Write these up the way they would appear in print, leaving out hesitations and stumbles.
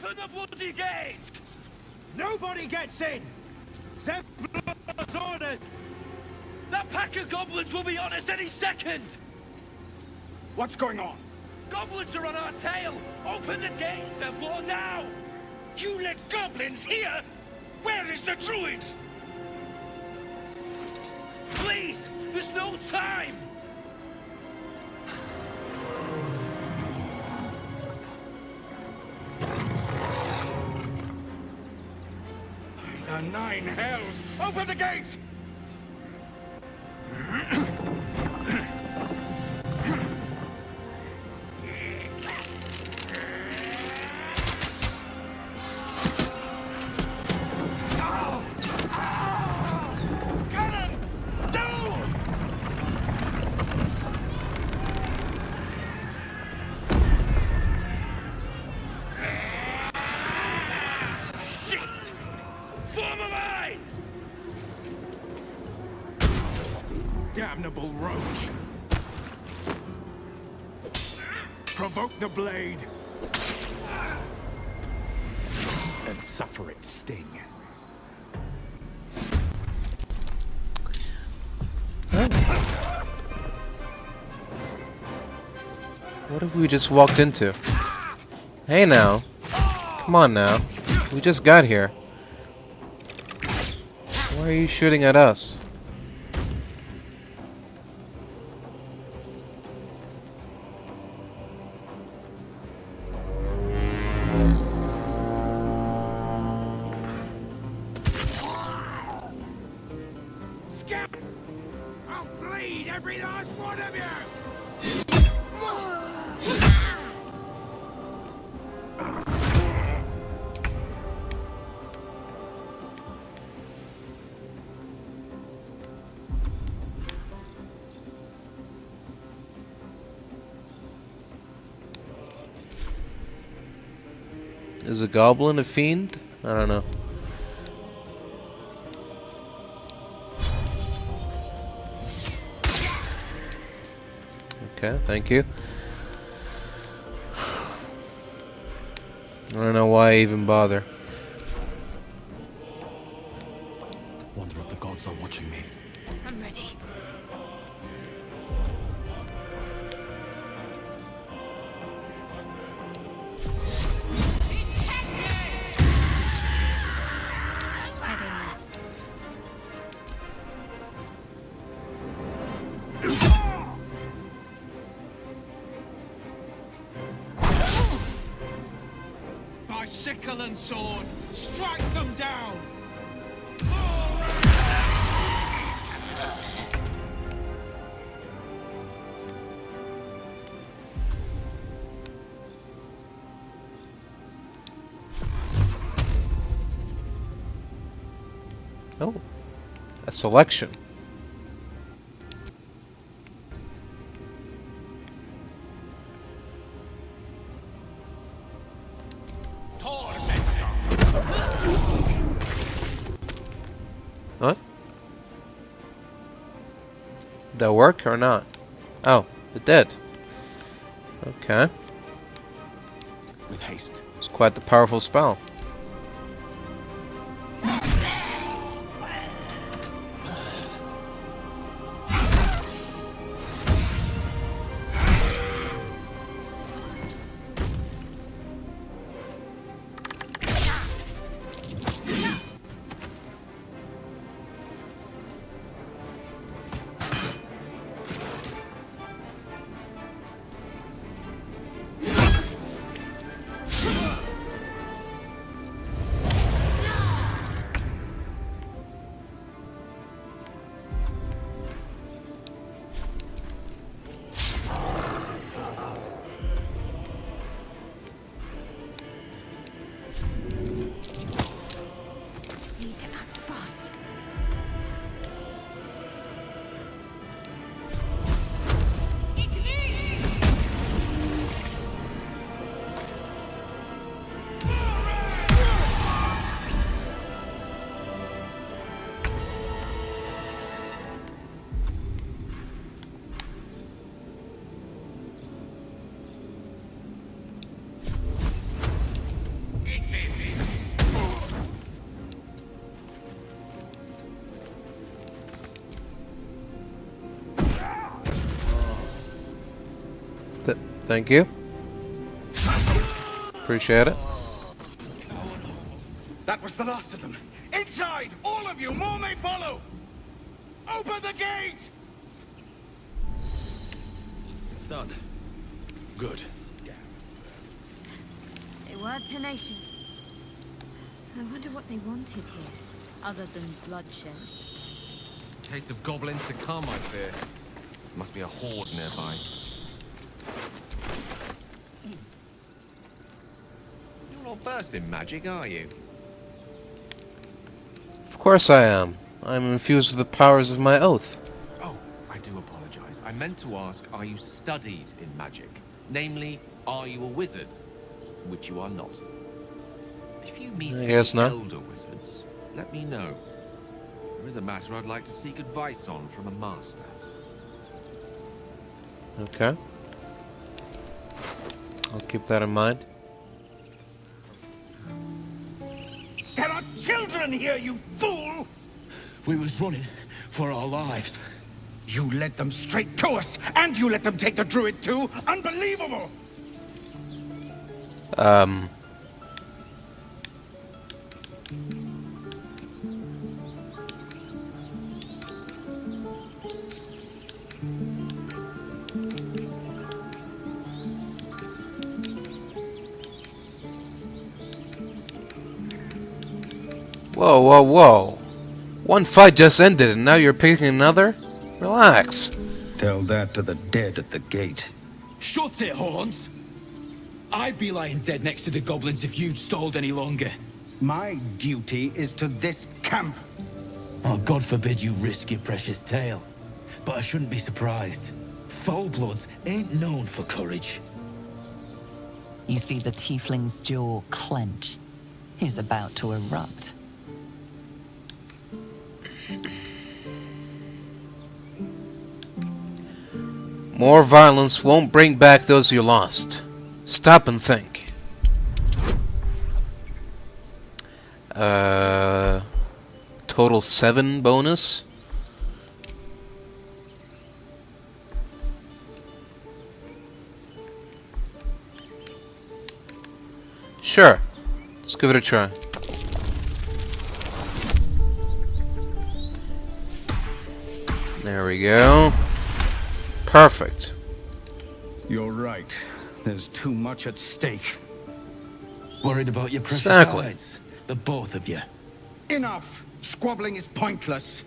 Open the bloody gate! Nobody gets in! Zevlor's orders! That pack of goblins will be on us any second! What's going on? Goblins are on our tail! Open the gate, Zevlor, now! You let goblins here? Where is the druid? Please! There's no time! By the nine hells! Open the gates! Damnable roach! Provoke the blade! And suffer its sting. What have we just walked into? Hey now. Come on now. We just got here. Why are you shooting at us? I'll bleed every last one of you! Is a goblin a fiend? I don't know. Okay, thank you. I don't know why I even bother. Wonder if the gods are watching me. I'm ready. Head in there. By sickle and sword, strike them down! Oh, a selection. What? Did that work or not? Oh, it did. Okay. With haste. It's quite the powerful spell. Thank you. Appreciate it. That was the last of them. Inside! All of you! More may follow! Open the gate! It's done. Good. They were tenacious. I wonder what they wanted here, other than bloodshed. Taste of goblins to come, I fear. Must be a horde nearby. You're not versed in magic, are you? Of course I am. I'm infused with the powers of my oath. Oh, I do apologize. I meant to ask, are you studied in magic? Namely, are you a wizard? Which you are not. If you meet I any guess not. elder wizards, let me know. There is a matter I'd like to seek advice on from a master. Okay. I'll keep that in mind. There are children here, you fool! We was running for our lives. You led them straight to us, and you let them take the druid too? Unbelievable! Whoa, whoa, whoa. One fight just ended and now you're picking another? Relax. Tell that to the dead at the gate. Shut it, Horns! I'd be lying dead next to the goblins if you'd stalled any longer. My duty is to this camp. Oh, God forbid you risk your precious tail. But I shouldn't be surprised. Foul-bloods ain't known for courage. You see the Tiefling's jaw clench. He's about to erupt. More violence won't bring back those you lost. Stop and think. Total 7 bonus? Sure. Let's give it a try. There we go. Perfect. You're right. There's too much at stake. Worried about your precious Exactly. hides, the both of you. Enough! Squabbling is pointless.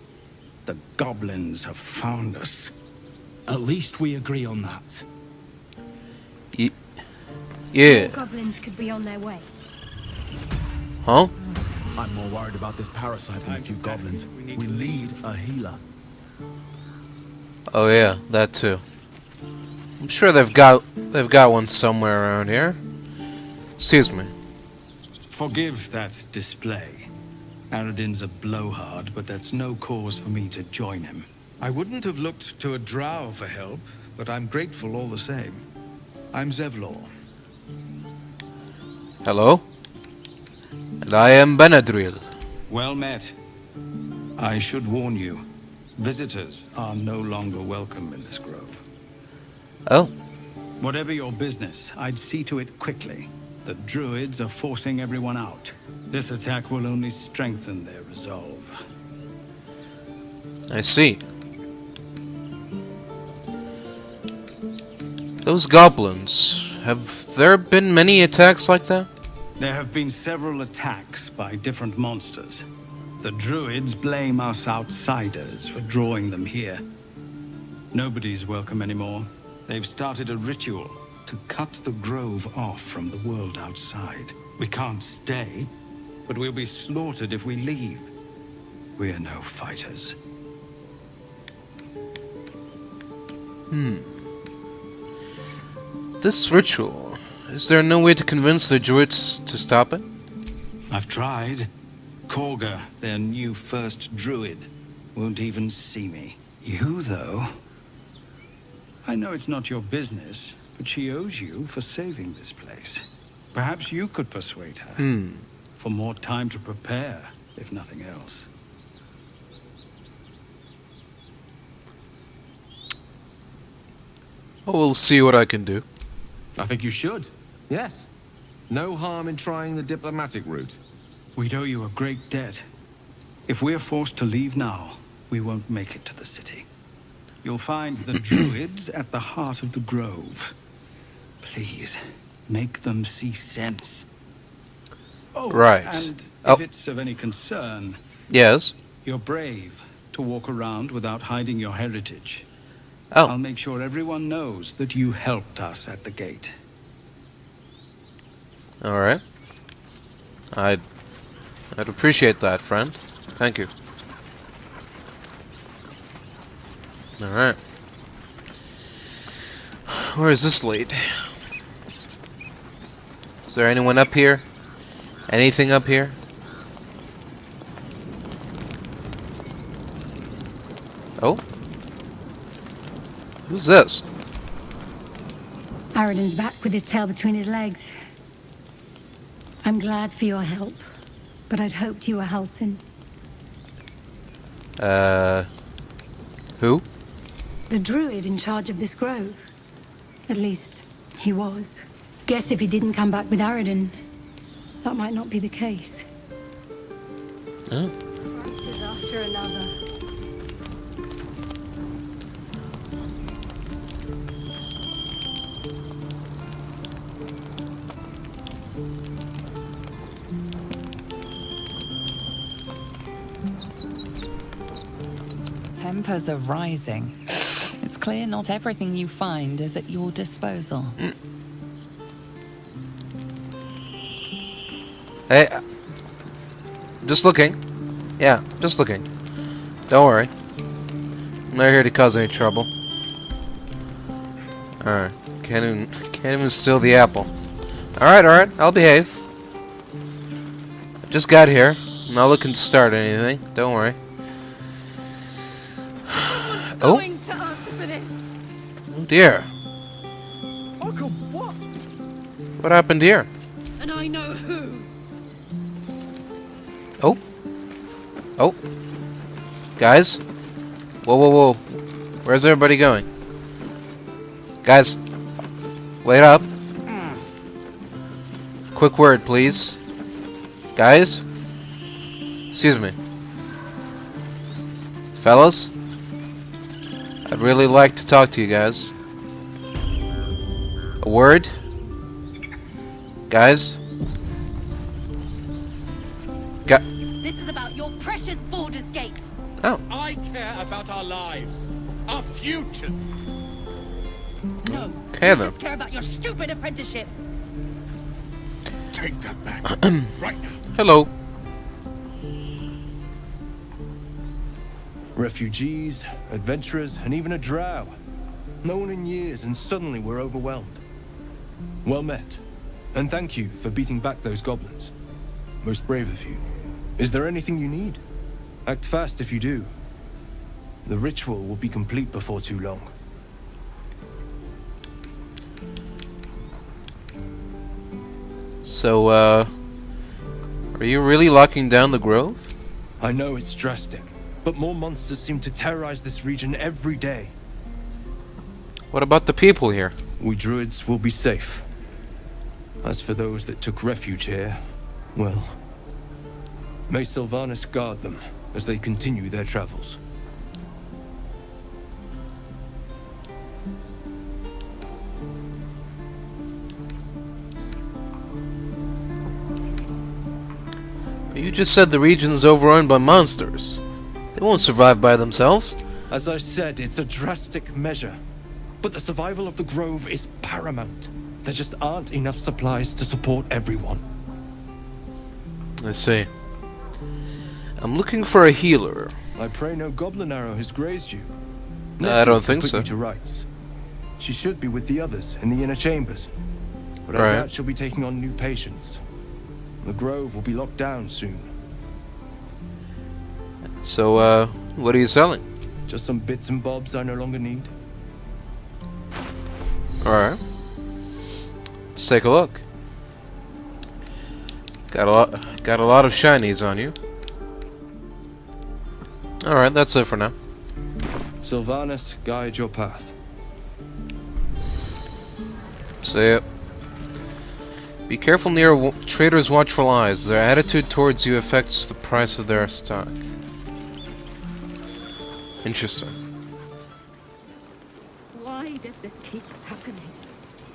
The goblins have found us. At least we agree on that. Yeah. Goblins could be on their way. Huh? I'm more worried about this parasite than a few goblins. We need a healer. Oh yeah, that too. I'm sure they've got one somewhere around here. Excuse me. Forgive that display. Aradin's a blowhard, but that's no cause for me to join him. I wouldn't have looked to a drow for help, but I'm grateful all the same. I'm Zevlor. Hello? And I am Bennadril. Well met. I should warn you, visitors are no longer welcome in this grove. Oh? Whatever your business, I'd see to it quickly. The druids are forcing everyone out. This attack will only strengthen their resolve. I see. Those goblins, have there been many attacks like that? There have been several attacks by different monsters. The druids blame us outsiders for drawing them here. Nobody's welcome anymore. They've started a ritual to cut the grove off from the world outside. We can't stay, but we'll be slaughtered if we leave. We're no fighters. This ritual, is there no way to convince the druids to stop it? I've tried. Kagha, their new first druid, won't even see me. You, though? I know it's not your business, but she owes you for saving this place. Perhaps you could persuade her. For more time to prepare, if nothing else. I will see what I can do. I think you should. Yes. No harm in trying the diplomatic route. We'd owe you a great debt. If we're forced to leave now, we won't make it to the city. You'll find the Druids at the heart of the grove. Please, make them see sense. Oh, Right. and Oh. if it's of any concern, Yes. you're brave to walk around without hiding your heritage. Oh. I'll make sure everyone knows that you helped us at the gate. Alright. I'd appreciate that, friend. Thank you. Alright. Where is this lead? Is there anyone up here? Anything up here? Oh? Who's this? Aradin's back with his tail between his legs. I'm glad for your help, but I'd hoped you were Halsin. Who? The druid in charge of this grove. At least, he was. Guess if he didn't come back with Aradin, that might not be the case. Oh. Crisis after another. Tempers are rising. It's clear not everything you find is at your disposal. Hey, just looking. Yeah, just looking. Don't worry. I'm not here to cause any trouble. Alright, can't even steal the apple. Alright, I'll behave. I just got here. I'm not looking to start anything. Don't worry. Oh. Going to answer for this. Oh dear. Uncle, what? What happened here? And I know who. Oh. Oh. Guys. Whoa. Where's everybody going? Guys. Wait up. Quick word, please. Guys. Excuse me. Fellas. I'd really like to talk to you guys. A word? Guys? This is about your precious Baldur's Gate. Oh. I care about our lives, our futures. No. Okay You then. just care about your stupid apprenticeship. Take that back right now. Hello. Refugees, adventurers, and even a drow. No one in years, and suddenly we're overwhelmed. Well met, and thank you for beating back those goblins. Most brave of you. Is there anything you need? Act fast if you do. The ritual will be complete before too long. So, are you really locking down the grove? I know it's drastic, but more monsters seem to terrorize this region every day. What about the people here? We druids will be safe. As for those that took refuge here, well, may Sylvanas guard them as they continue their travels. But you just said the region's overrun by monsters. They won't survive by themselves. As I said, it's a drastic measure. But the survival of the grove is paramount. There just aren't enough supplies to support everyone. I see. I'm looking for a healer. I pray no goblin arrow has grazed you. I Nettie don't can think put so. you to rights. She should be with the others in the inner chambers. But Right. I doubt she'll be taking on new patients. The grove will be locked down soon. So, what are you selling? Just some bits and bobs I no longer need. Alright. Let's take a look. Got a lot of shinies on you. Alright, that's it for now. Sylvanas, guide your path. See it. Be careful near traders' watchful eyes. Their attitude towards you affects the price of their stock. Interesting. Why does this keep happening?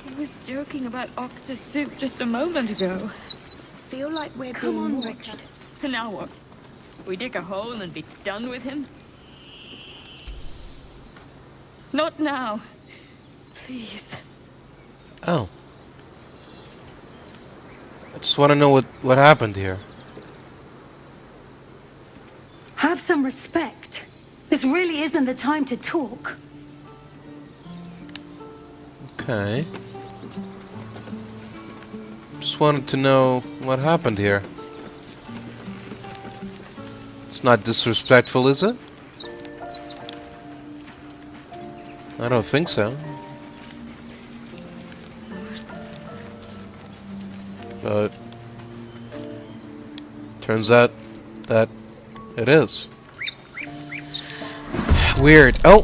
He was joking about octa soup just a moment ago. Feel like we're Come on, being Richard. watched. And now what? We dig a hole and be done with him? Not now. Please. Oh. I just want to know what happened here. Have some respect. This really isn't the time to talk. Okay. Just wanted to know what happened here. It's not disrespectful, is it? I don't think so. But turns out that it is. Weird. Oh!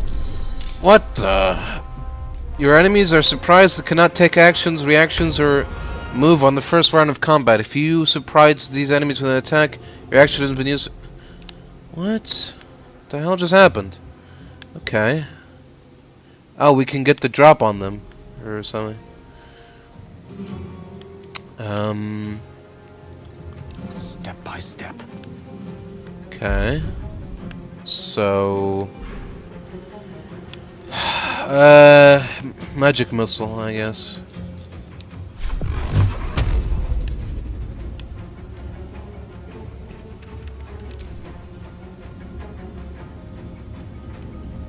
What the? Your enemies are surprised and cannot take actions, reactions, or move on the first round of combat. If you surprise these enemies with an attack, your action has been used. What the hell just happened? Okay. Oh, we can get the drop on them or something. Step by step. Okay. So magic missile, I guess.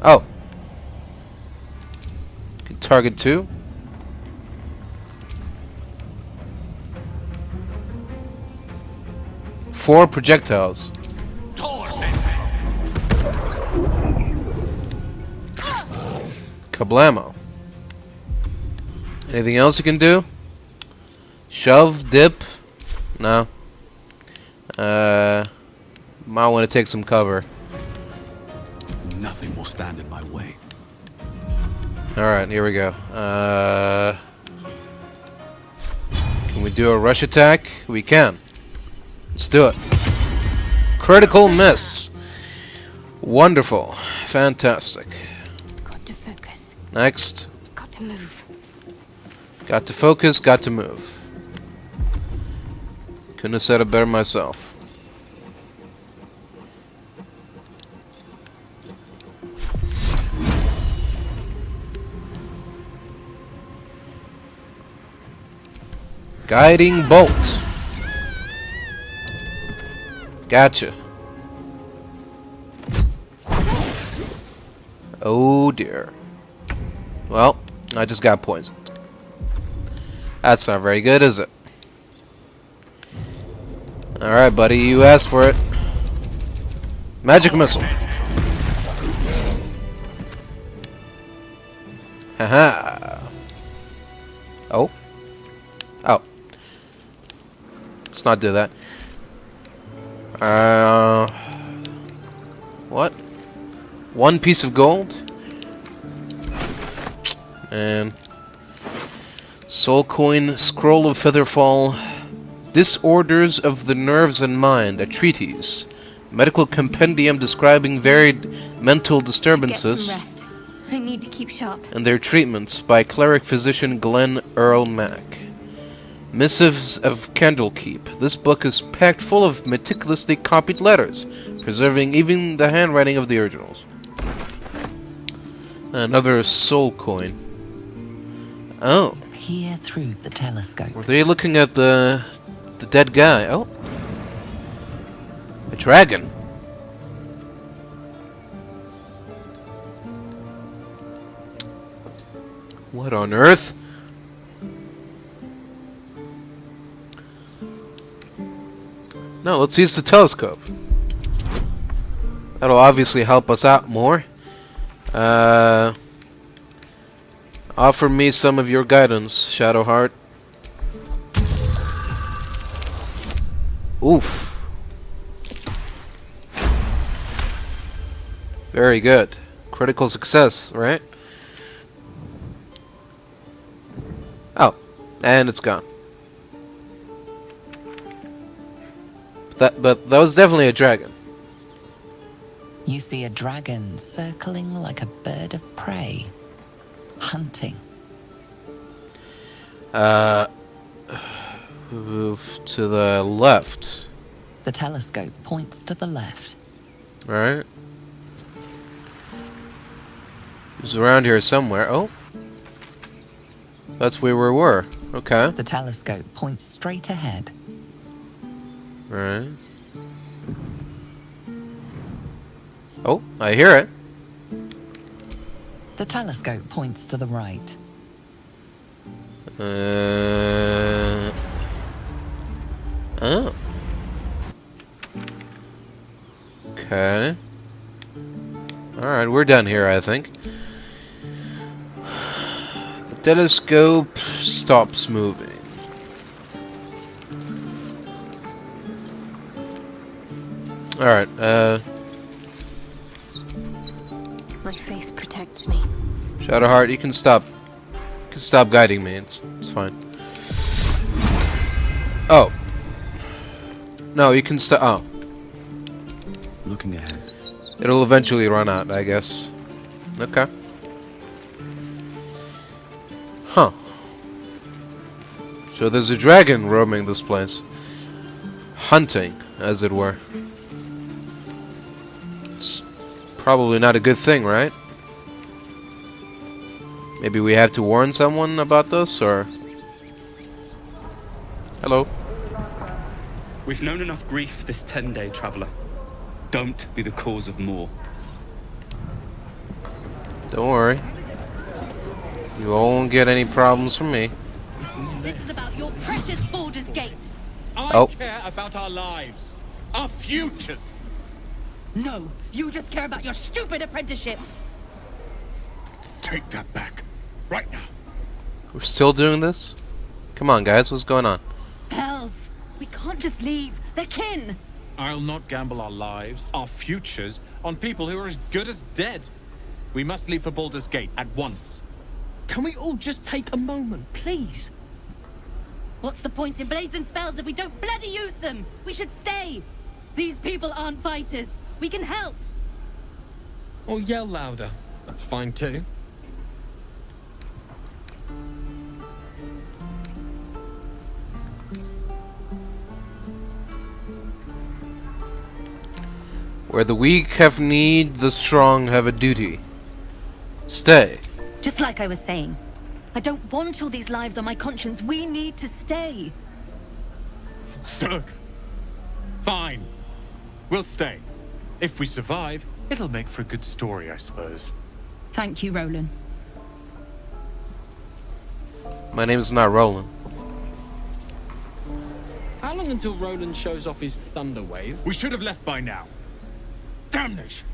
Oh. Can target 2. Four projectiles. Kablamo. Anything else you can do? Shove, dip? No. Might want to take some cover. Nothing will stand in my way. Alright, here we go. Can we do a rush attack? We can. Let's do it. Critical miss. Wonderful. Fantastic. Got to focus. Next. Got to move. Got to focus, got to move. Couldn't have said it better myself. Guiding bolt. Gotcha. Oh dear. Well, I just got poisoned. That's not very good, is it? Alright, buddy, you asked for it. Magic missile. Haha. Oh. Oh. Let's not do that. What? 1 piece of gold? And soul coin, scroll of featherfall, disorders of the nerves and mind, a treatise, medical compendium describing varied mental disturbances. Get some rest. I need to keep sharp. And their treatments by cleric physician Glenn Earl Mack. Missives of Candlekeep. This book is packed full of meticulously copied letters, preserving even the handwriting of the originals. Another soul coin. Oh. Peer through the telescope. Were they looking at the dead guy? Oh. A dragon. What on earth? No, let's use the telescope. That'll obviously help us out more. Offer me some of your guidance, Shadowheart. Oof. Very good. Critical success, right? Oh. And it's gone. But that was definitely a dragon. You see a dragon circling like a bird of prey, hunting. Move to the left. The telescope points to the left. Alright. He's around here somewhere. Oh. That's where we were. Okay. The telescope points straight ahead. Alright. Oh, I hear it. The telescope points to the right. Oh. Okay. Alright, we're done here, I think. The telescope stops moving. Alright, My faith protects me. Shadowheart, you can stop guiding me. It's fine. Oh. No, you can stop. Oh. Looking ahead. It'll eventually run out, I guess. Okay. Huh. So there's a dragon roaming this place. Hunting, as it were. It's probably not a good thing, right? Maybe we have to warn someone about this, or... Hello? We've known enough grief this 10-day traveler. Don't be the cause of more. Don't worry. You won't get any problems from me. This is about your precious Baldur's Gate. I care about our lives. Our futures. No, you just care about your stupid apprenticeship. Take that back. Right now. We're still doing this? Come on, guys. What's going on? Hells, we can't just leave. They're kin. I'll not gamble our lives, our futures, on people who are as good as dead. We must leave for Baldur's Gate at once. Can we all just take a moment, please? What's the point in blades and spells if we don't bloody use them? We should stay. These people aren't fighters. We can help. Or yell louder. That's fine too. Where the weak have need, the strong have a duty. Stay. Just like I was saying, I don't want all these lives on my conscience. We need to stay. Zerg. Fine. We'll stay. If we survive, it'll make for a good story, I suppose. Thank you, Roland. My name is not Roland. How long until Roland shows off his thunder wave? We should have left by now. Damnation!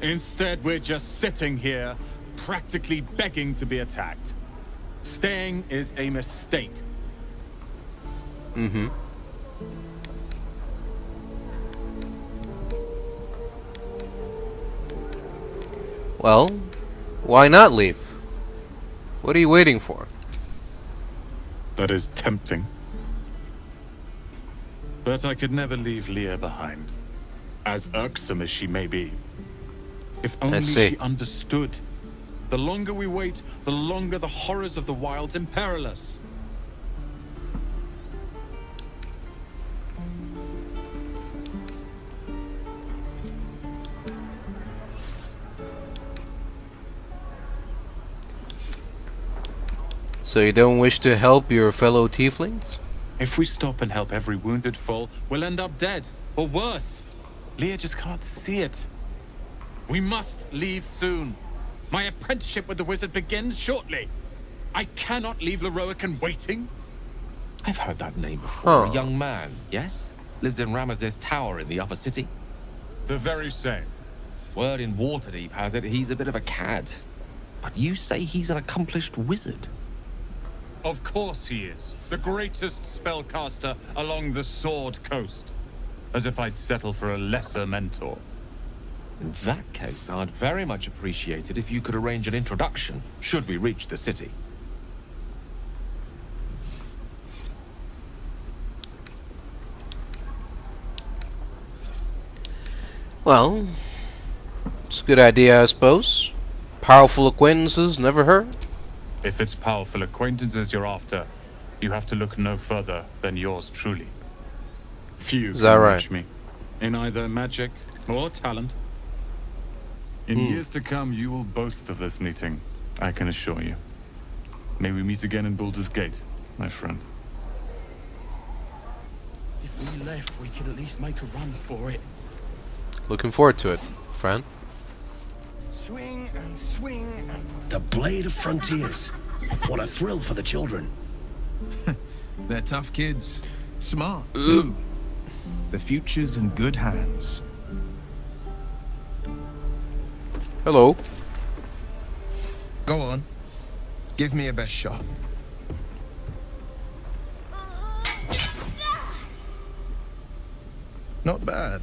Instead, we're just sitting here, practically begging to be attacked. Staying is a mistake. Mm-hmm. Well, why not leave? What are you waiting for? That is tempting. But I could never leave Leah behind. As irksome as she may be. If only she understood. The longer we wait, the longer the horrors of the wilds imperil us. So you don't wish to help your fellow Tieflings? If we stop and help every wounded foe, we'll end up dead. Or worse. Leah just can't see it. We must leave soon. My apprenticeship with the wizard begins shortly. I cannot leave Leroican waiting. I've heard that name before. A young man, yes? Lives in Ramaz's tower in the upper city. The very same. Word in Waterdeep has it he's a bit of a cad. But you say he's an accomplished wizard. Of course he is. The greatest spellcaster along the Sword Coast. As if I'd settle for a lesser mentor. In that case, I'd very much appreciate it if you could arrange an introduction, should we reach the city. Well, it's a good idea, I suppose. Powerful acquaintances never hurt. If it's powerful acquaintances you're after, you have to look no further than yours truly. Few Is that can right? match me in either magic or talent. In years to come, you will boast of this meeting, I can assure you. May we meet again in Baldur's Gate, my friend. If we left, we could at least make a run for it. Looking forward to it, friend. Swing and swing and... The Blade of Frontiers. What a thrill for the children. They're tough kids. Smart, too. The future's in good hands. Hello. Go on. Give me a best shot. Not bad.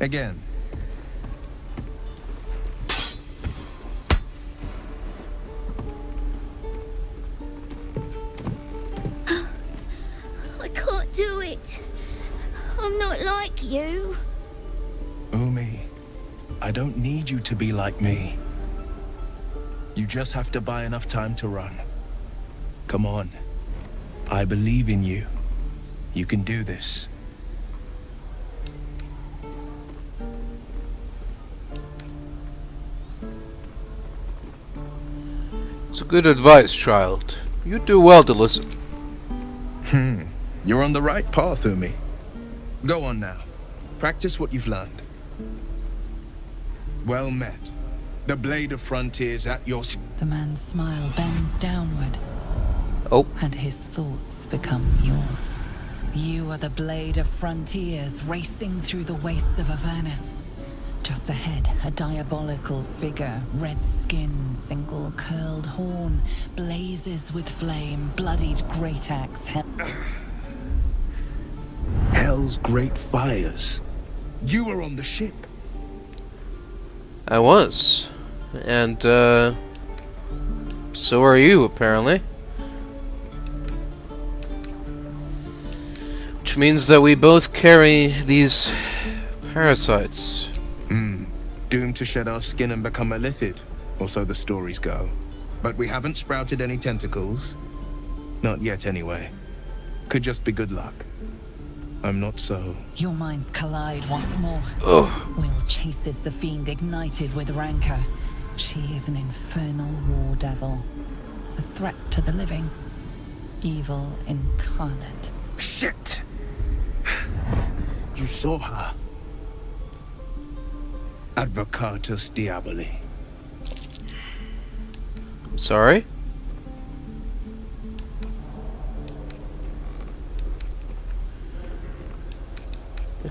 Again. I can't do it. I'm not like you. Umi, I don't need you to be like me. You just have to buy enough time to run. Come on. I believe in you. You can do this. It's a good advice, child. You do well to listen. You're on the right path, Umi. Go on now. Practice what you've learned. Well met. The Blade of Frontiers at your... The man's smile bends downward. Oh. And his thoughts become yours. You are the Blade of Frontiers, racing through the wastes of Avernus. Just ahead, a diabolical figure, red skin, single curled horn, blazes with flame, bloodied great axe. Hell's great fires. You were on the ship. I was. And, so are you, apparently. Which means that we both carry these parasites. Doomed to shed our skin and become a lithid, or so the stories go. But we haven't sprouted any tentacles. Not yet, anyway. Could just be good luck. I'm not so... Your minds collide once more. Ugh. Will chases the fiend ignited with rancor. She is an infernal war devil. A threat to the living. Evil incarnate. Shit! You saw her. Advocatus Diaboli. Sorry?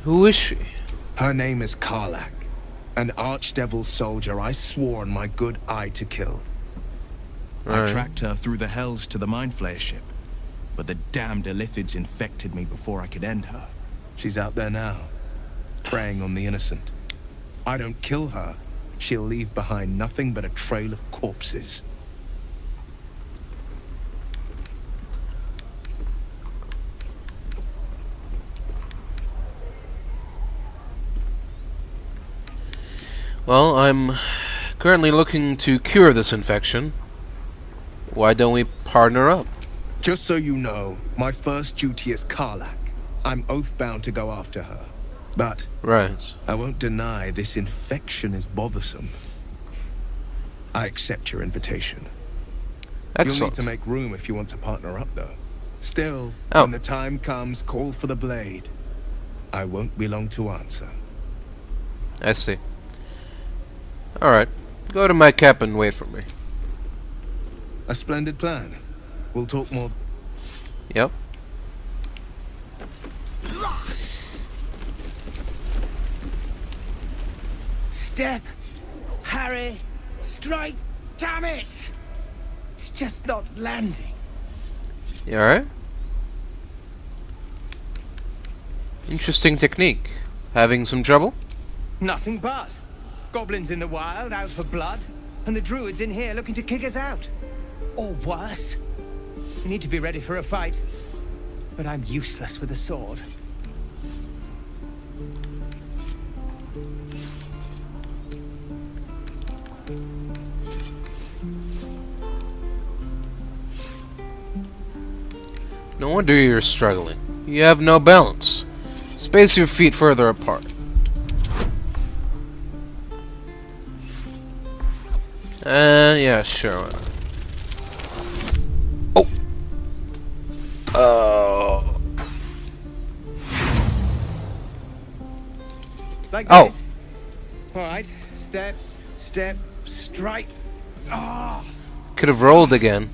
Who is she? Her name is Karlach, an archdevil soldier I swore on my good eye to kill. I tracked her through the hells to the Mind Flayer ship, but the damned Illithids infected me before I could end her. She's out there now, preying on the innocent. I don't kill her, she'll leave behind nothing but a trail of corpses. Well, I'm currently looking to cure this infection. Why don't we partner up? Just so you know, my first duty is Karlach. I'm oath-bound to go after her. But right. I won't deny this infection is bothersome. I accept your invitation. Excellent. You'll need to make room if you want to partner up, though. Still, Oh. when the time comes, call for the blade. I won't be long to answer. I see. Alright. Go to my cap and wait for me. A splendid plan. We'll talk more. Yep. Step, Harry, strike, damn it! It's just not landing. You alright? Interesting technique. Having some trouble? Nothing but. Goblins in the wild, out for blood, and the druids in here looking to kick us out. Or worse. We need to be ready for a fight, but I'm useless with a sword. No wonder you're struggling. You have no balance. Space your feet further apart. Yeah, sure. Oh! Like Oh! this. Alright, step, strike. Ah! Could have rolled again.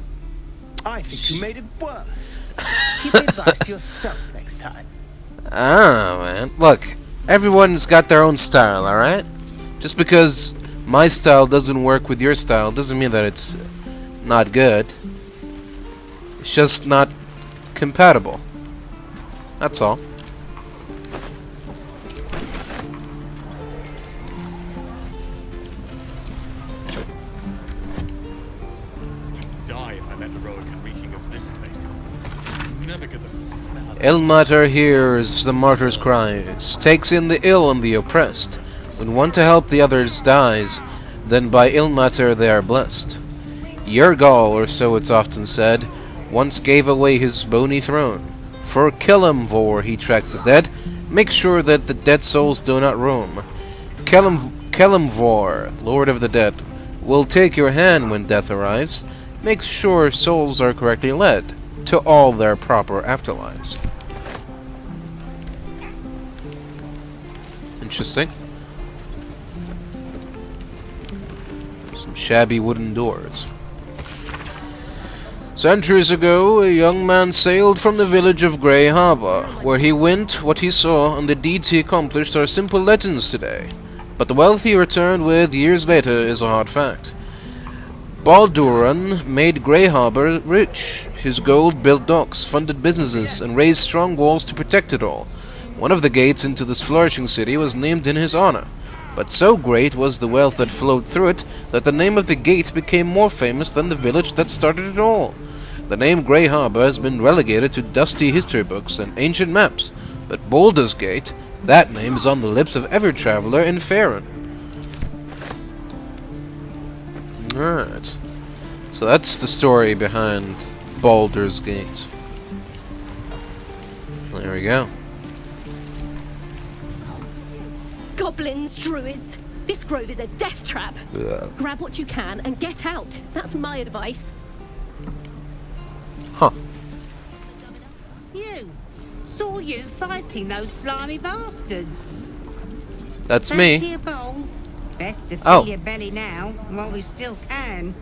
I think you made it worse. Keep the advice to yourself next time. Ah, man. Look, everyone's got their own style, alright? Just because my style doesn't work with your style doesn't mean that it's not good. It's just not compatible. That's all. Die if I met the Roic and reeking of this place. Never get the smell of Ilmater hears the martyr's cries, takes in the ill and the oppressed. When one to help the others dies, then by Ilmater they are blessed. Yergal, or so it's often said, once gave away his bony throne. For Kelemvor he tracks the dead, make sure that the dead souls do not roam. Kelemvor, Lord of the Dead, will take your hand when death arrives, make sure souls are correctly led to all their proper afterlives. Interesting. Some shabby wooden doors. Centuries ago, a young man sailed from the village of Grey Harbor. Where he went, what he saw, and the deeds he accomplished are simple legends today. But the wealth he returned with years later is a hard fact. Baldur made Grey Harbor rich. His gold built docks, funded businesses, and raised strong walls to protect it all. One of the gates into this flourishing city was named in his honor. But so great was the wealth that flowed through it that the name of the gate became more famous than the village that started it all. The name Grey Harbor has been relegated to dusty history books and ancient maps, but Baldur's Gate, that name is on the lips of every traveler in Faerun. Alright. So that's the story behind Baldur's Gate. There we go. Goblins, druids. This grove is a death trap. Ugh. Grab what you can and get out. That's my advice. Huh. You. Saw you fighting those slimy bastards. That's Fancy me. a bowl? Best to fill Oh. your belly now, while we still can.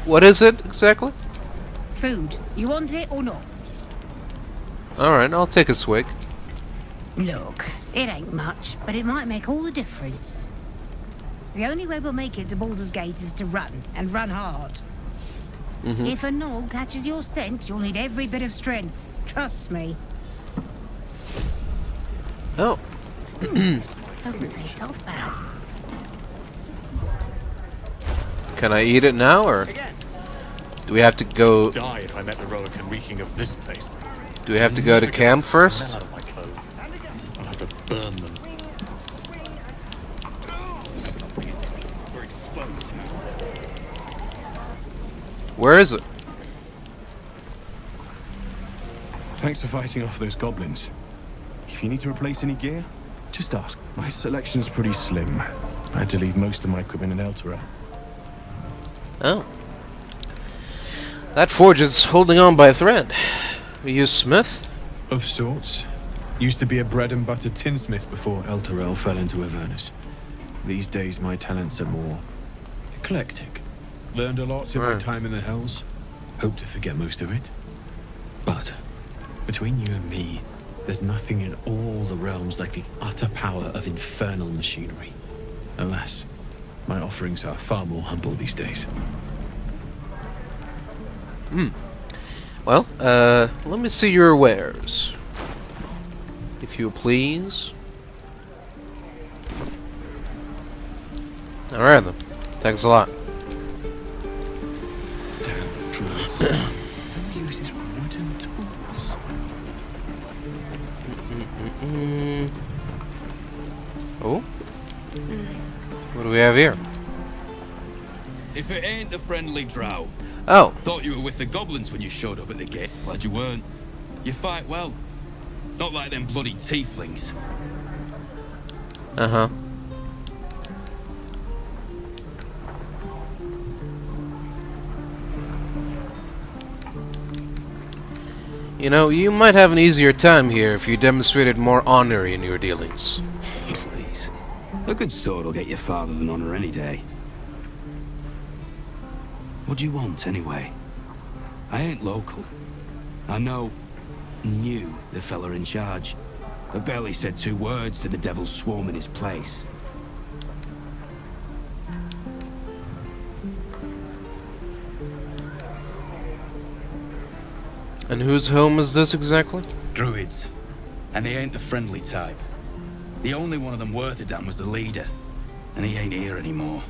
What is it exactly? Food. You want it or not? Alright, I'll take a swig. Look, it ain't much, but it might make all the difference. The only way we'll make it to Baldur's Gate is to run, and run hard. If a gnoll catches your scent, you'll need every bit of strength. Trust me. Oh. Doesn't taste half bad. Can I eat it now, or do we have to go? Die if I met the Roic and reeking of this place. Do we have to go to camp first? Smell out of my clothes. I'll have to burn them. We're exposed. Where is it? Thanks for fighting off those goblins. If you need to replace any gear, just ask. My selection's pretty slim. I had to leave most of my equipment in Elturel. Oh. That forge is holding on by a thread. Are you a smith? Of sorts. Used to be a bread and butter tinsmith before Elturel fell into Avernus. These days my talents are more eclectic. Learned a lot in my time in the Hells. Hope to forget most of it. But between you and me, there's nothing in all the realms like the utter power of infernal machinery. Alas, my offerings are far more humble these days. Well, let me see your wares. If you please. Alright then. Thanks a lot. Damn druids. Who uses wooden tools? Oh? What do we have here? If it ain't the friendly drow. Oh. Thought you were with the goblins when you showed up at the gate. Glad you weren't. You fight well. Not like them bloody tieflings. Uh-huh. You know, you might have an easier time here if you demonstrated more honor in your dealings. Please. A good sword will get you farther than honor any day. What do you want, anyway? I ain't local. I knew the fella in charge. I barely said 2 words to the devil's swarm in his place. And whose home is this exactly? Druids. And they ain't the friendly type. The only one of them worth a damn was the leader. And he ain't here anymore.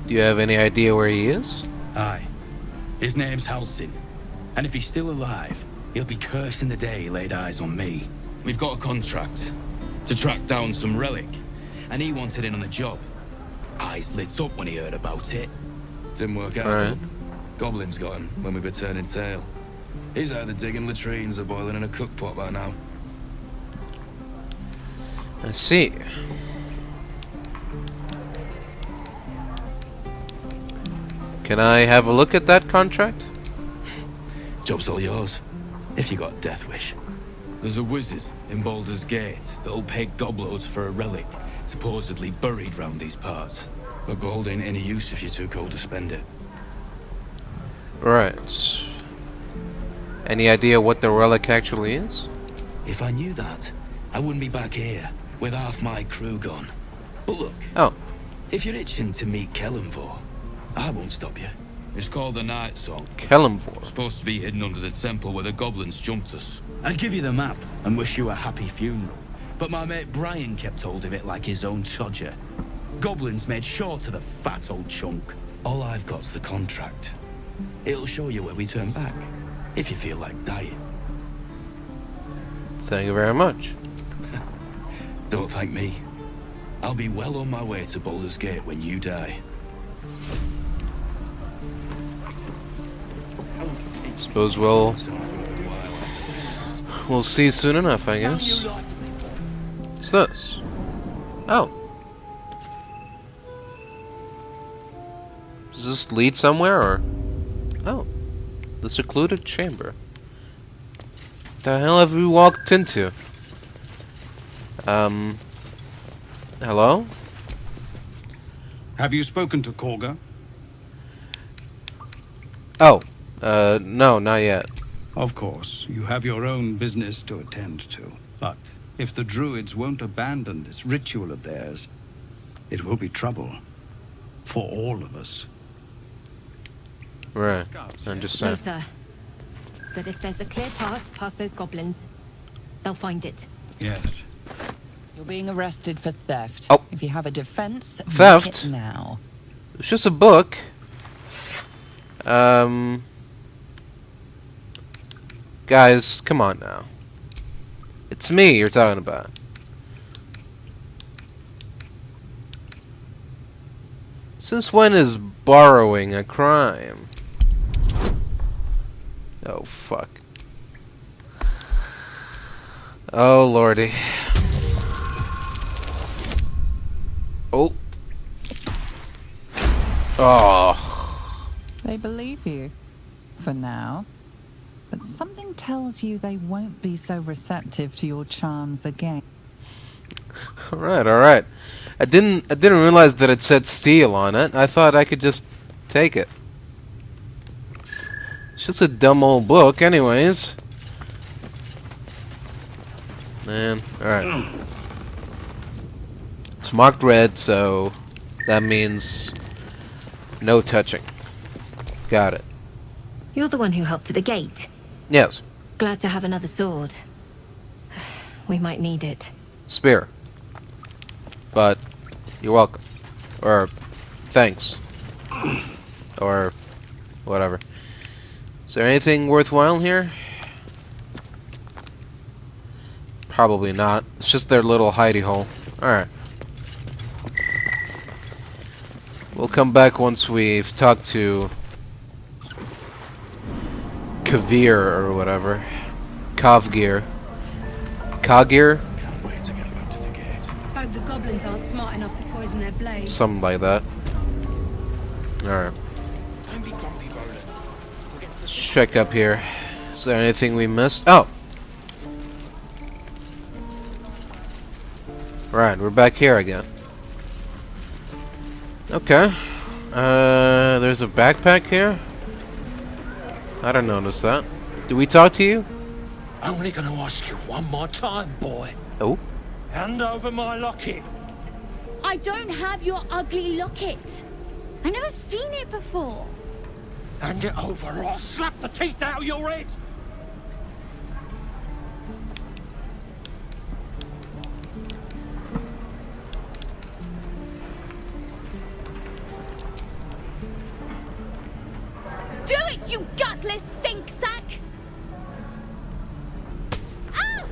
Do you have any idea where he is? Aye. His name's Halsin. And if he's still alive, he'll be cursing the day he laid eyes on me. We've got a contract to track down some relic. And he wanted in on the job. Eyes lit up when he heard about it. Didn't work out. Right. Goblins got him when we were turning tail. He's either digging latrines or boiling in a cookpot by now. I see. Can I have a look at that contract? Job's all yours, if you got a death wish. There's a wizard in Baldur's Gate that'll pay gobloads for a relic supposedly buried round these parts. But gold ain't any use if you're too cold to spend it. Right. Any idea what the relic actually is? If I knew that, I wouldn't be back here with half my crew gone. But look, if you're itching to meet Kelemvor, I won't stop you. It's called the Nightsong. Kelemvor. Supposed to be hidden under the temple where the goblins jumped us. I'd give you the map and wish you a happy funeral. But my mate Brian kept hold of it like his own Todger. Goblins made sure to the fat old chunk. All I've got's the contract. It'll show you where we turn back, if you feel like dying. Thank you very much. Don't thank me. I'll be well on my way to Baldur's Gate when you die. Suppose we'll see soon enough, I guess. What's this? Oh. Does this lead somewhere, or? Oh. The Secluded Chamber. What the hell have we walked into? Hello? Have you spoken to Kagha? Oh. No, not yet. Of course, you have your own business to attend to. But if the Druids won't abandon this ritual of theirs, it will be trouble. For all of us. Right. Understand. No, sir. But if there's a clear path past those goblins, they'll find it. Yes. You're being arrested for theft. Oh. If you have a defense, theft? make it now. It's just a book. Guys, come on now. It's me you're talking about. Since when is borrowing a crime? Oh, fuck. Oh, lordy. Oh. Oh. They believe you. For now. But something tells you they won't be so receptive to your charms again. Alright, alright. I didn't realize that it said steal on it. I thought I could just take it. It's just a dumb old book anyways. Man, alright. It's marked red, so that means no touching. Got it. You're the one who helped at the gate. Yes. Glad to have another sword. We might need it. Spear. But you're welcome. Or thanks. Or whatever. Is there anything worthwhile here? Probably not. It's just their little hidey hole. Alright. We'll come back once we've talked to Kavir or whatever. Kavgir. Kagir? Hope the goblins aren't smart enough to poison their blades. Something like that. Alright. Let's check up here. Is there anything we missed? Oh! Right, we're back here again. Okay. There's a backpack here? I didn't notice that. Did we talk to you? Only gonna ask you one more time, boy. Oh? Hand over my locket. I don't have your ugly locket. I've never seen it before. Hand it over or I'll slap the teeth out of your head. Do it, you gutless stink sack! Ah!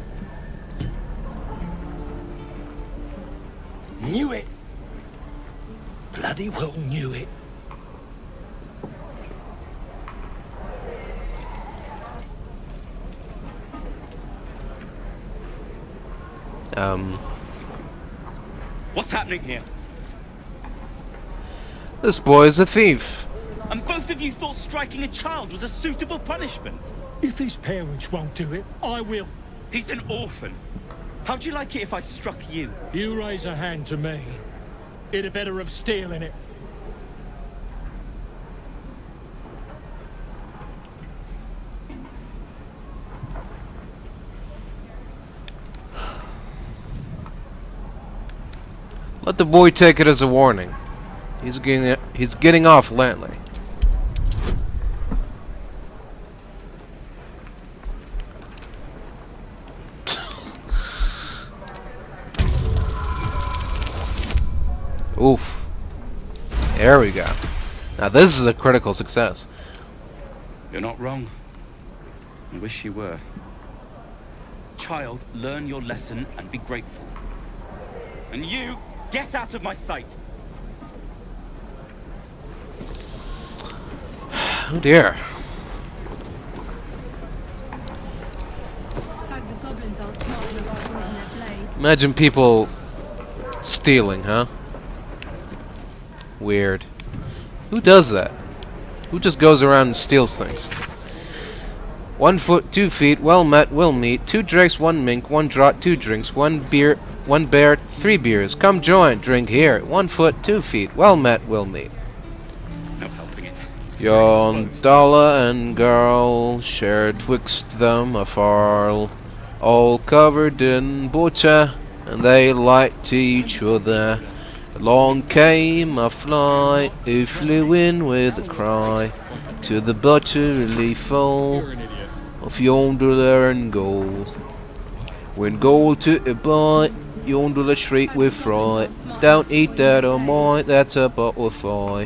Knew it. Bloody well knew it. What's happening here? This boy's a thief. And both of you thought striking a child was a suitable punishment? If his parents won't do it, I will. He's an orphan. How'd you like it if I struck you? You raise a hand to me. It'd have better have steel in it. Let the boy take it as a warning. He's getting off lately. Oof. There we go. Now this is a critical success. You're not wrong. I wish you were. Child, learn your lesson and be grateful. And you, get out of my sight! Oh dear. Hope the goblins aren't smart enough to poison their blades. Imagine people stealing, huh? Weird. Who does that? Who just goes around and steals things? 1 foot, 2 feet, well met, will meet. 2 drakes, 1 mink, 1 draught, 2 drinks, 1 beer, 1 bear, 3 beers. Come join, drink here. 1 foot, 2 feet, well met, will meet. No helping it. Yon dollar and girl shared twixt them afar, all covered in butcher, and they liked each other. Along came a fly who flew in with a cry to the buttery foal of yonder there and gold. When gold took a bite, yonder shrieked with fright. Don't eat that or mine, that's a butterfly.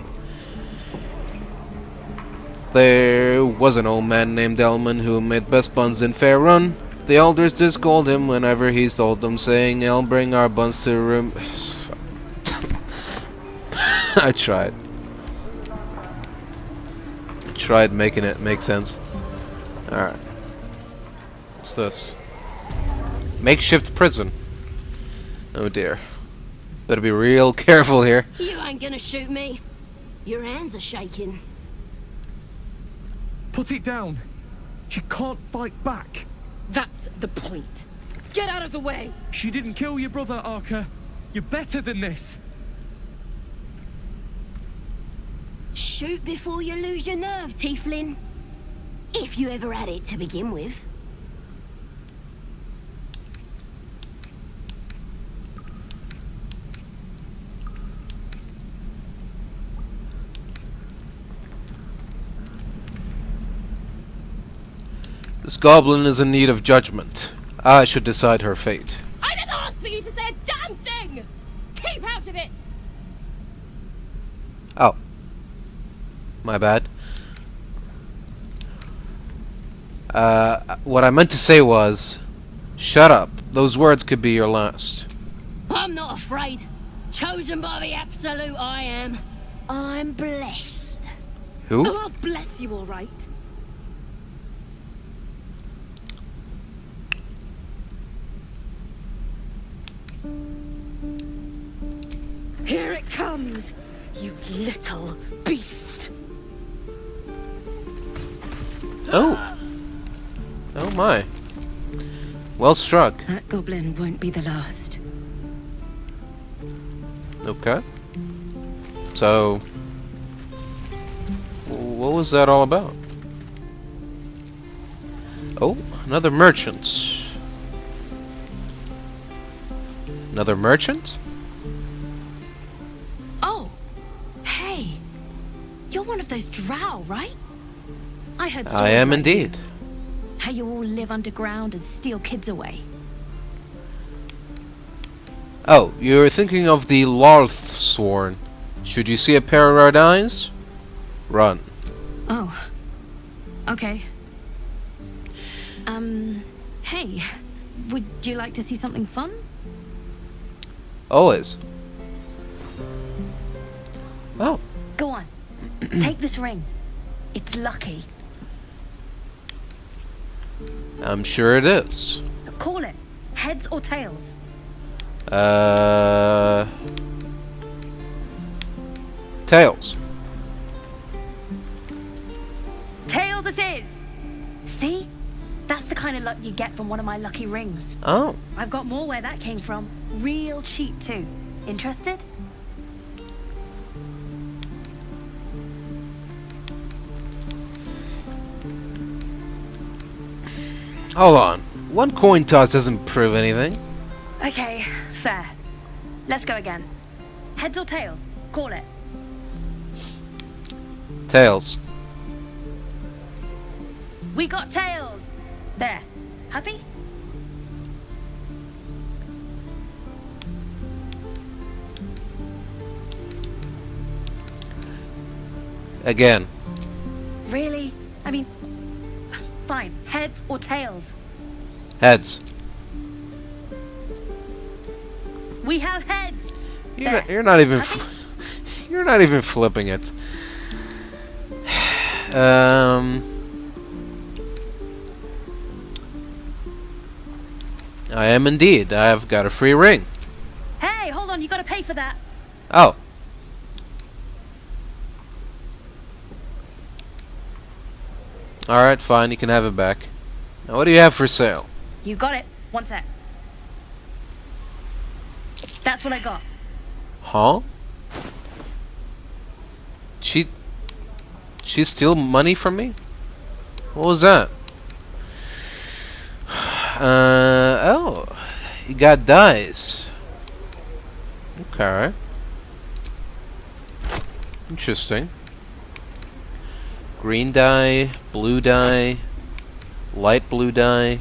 There was an old man named Elman who made best buns in Fair Run. The elders just called him whenever he stole them, saying, "I'll bring our buns to room." I tried making it make sense. Alright. What's this? Makeshift prison. Oh dear. Better be real careful here. You ain't gonna shoot me. Your hands are shaking. Put it down. She can't fight back. That's the point. Get out of the way! She didn't kill your brother, Arca. You're better than this. Shoot before you lose your nerve, Tiefling. If you ever had it to begin with. This goblin is in need of judgment. I should decide her fate. I didn't ask for you to say a damn thing! Keep out of it! Oh. My bad. What I meant to say was, shut up. those words could be your last. I'm not afraid. Chosen by the Absolute, I am. I'm blessed. Who? Oh, I'll bless you, all right. Here it comes, you little beast. Oh. Oh my. Well struck. That goblin won't be the last. Okay. So, what was that all about? Oh, another merchant. Another merchant? Oh, hey. You're one of those drow, right? I heard stories I am like indeed. you. How you all live underground and steal kids away. Oh, you're thinking of the Larthsworn. Should you see a pair of red eyes, run. Oh. Okay. Hey. Would you like to see something fun? Always. Oh. Go on. Take this ring. It's lucky. I'm sure it is. Call it. Heads or tails? Tails. Tails it is! See? That's the kind of luck you get from one of my lucky rings. Oh. I've got more where that came from. Real cheap too. Interested? Hold on. One coin toss doesn't prove anything. Okay, fair. Let's go again. Heads or tails? Call it. Tails. We got tails! There. Happy? Again. Really? I mean, fine. Heads or tails? Heads. We have heads! You're not even you're not even flipping it. I am indeed. I've got a free ring. Hey, hold on, you gotta pay for that. Oh. Alright, fine, you can have it back. Now what do you have for sale? You got it. One sec. That's what I got. Huh? She steal money from me? What was that? Oh. You got dice. Okay. Interesting. Green dye, blue dye, light blue dye,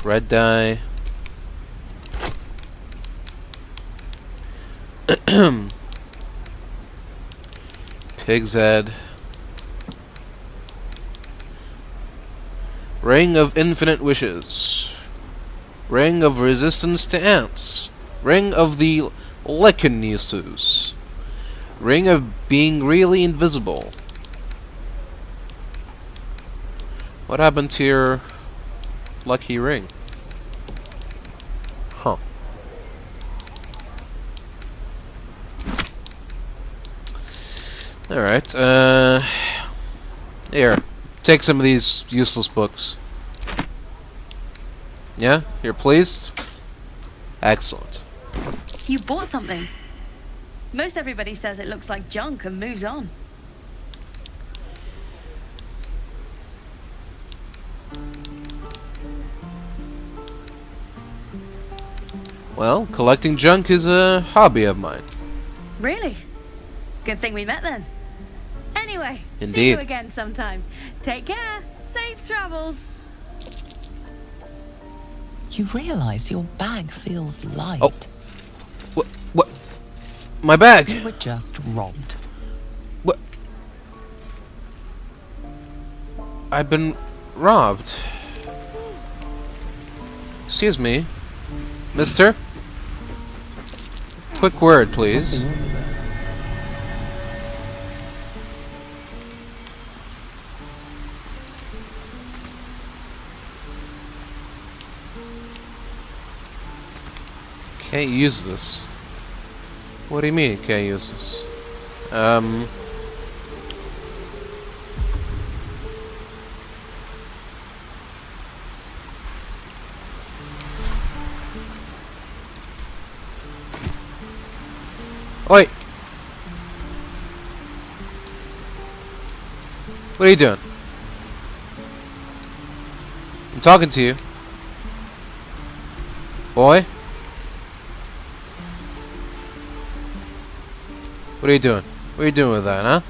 red dye. Pig's head. Ring of infinite wishes. Ring of resistance to ants. Ring of the Lekinesus. Ring of being really invisible. What happened to your lucky ring? Huh. Alright, here. Take some of these useless books. Yeah? You're pleased? Excellent. You bought something. Most everybody says it looks like junk and moves on. Well, collecting junk is a hobby of mine. Really? Good thing we met then. Anyway, see Indeed. you again sometime. Take care. Safe travels. You realize your bag feels light. Oh. What? My bag! You were just robbed. What? I've been robbed. Excuse me, mister? Quick word, please. Can't use this. What do you mean, can't use this? Wait. What are you doing? I'm talking to you. Boy? What are you doing? What are you doing with that, huh?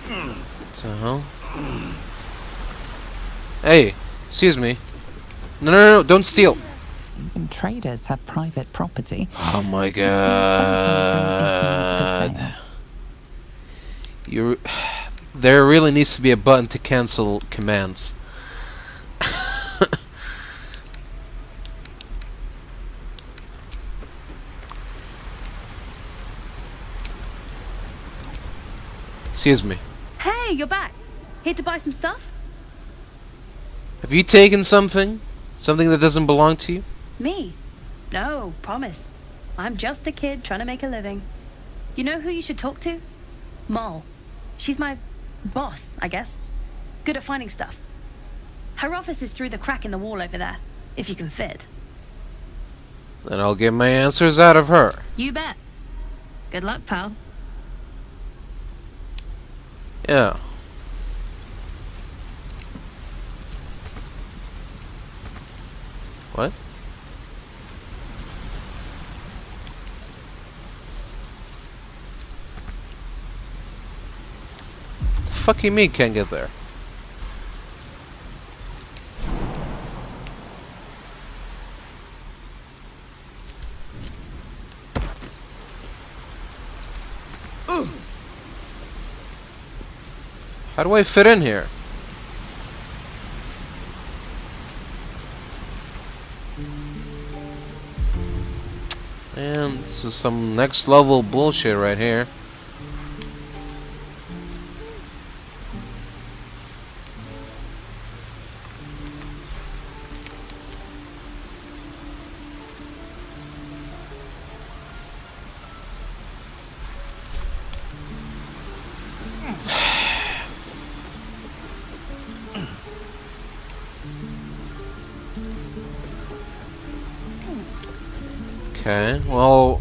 What the hell? Hey, excuse me. No, don't steal. Even traders have private property. Oh my god. There really needs to be a button to cancel commands. Excuse me. Hey, you're back. Here to buy some stuff? Have you taken something? Something that doesn't belong to you? Me? No, promise. I'm just a kid trying to make a living. You know who you should talk to? Moll. She's my boss, I guess. Good at finding stuff. Her office is through the crack in the wall over there, if you can fit. Then I'll get my answers out of her. You bet. Good luck, pal. Yeah. What? The fuck you mean can't get there? How do I fit in here? Man, this is some next level bullshit right here. Okay, well,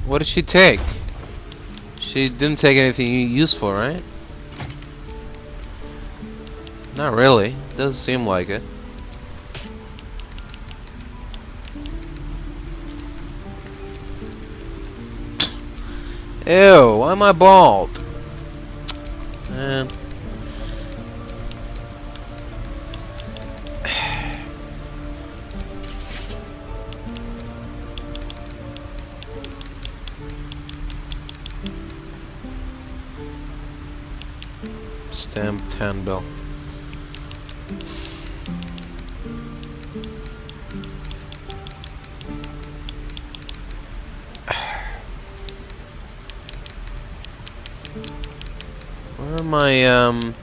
what did she take? She didn't take anything useful, right? Not really. Doesn't seem like it. Ew, why am I bald? Man. Stamped handbill. Where am I,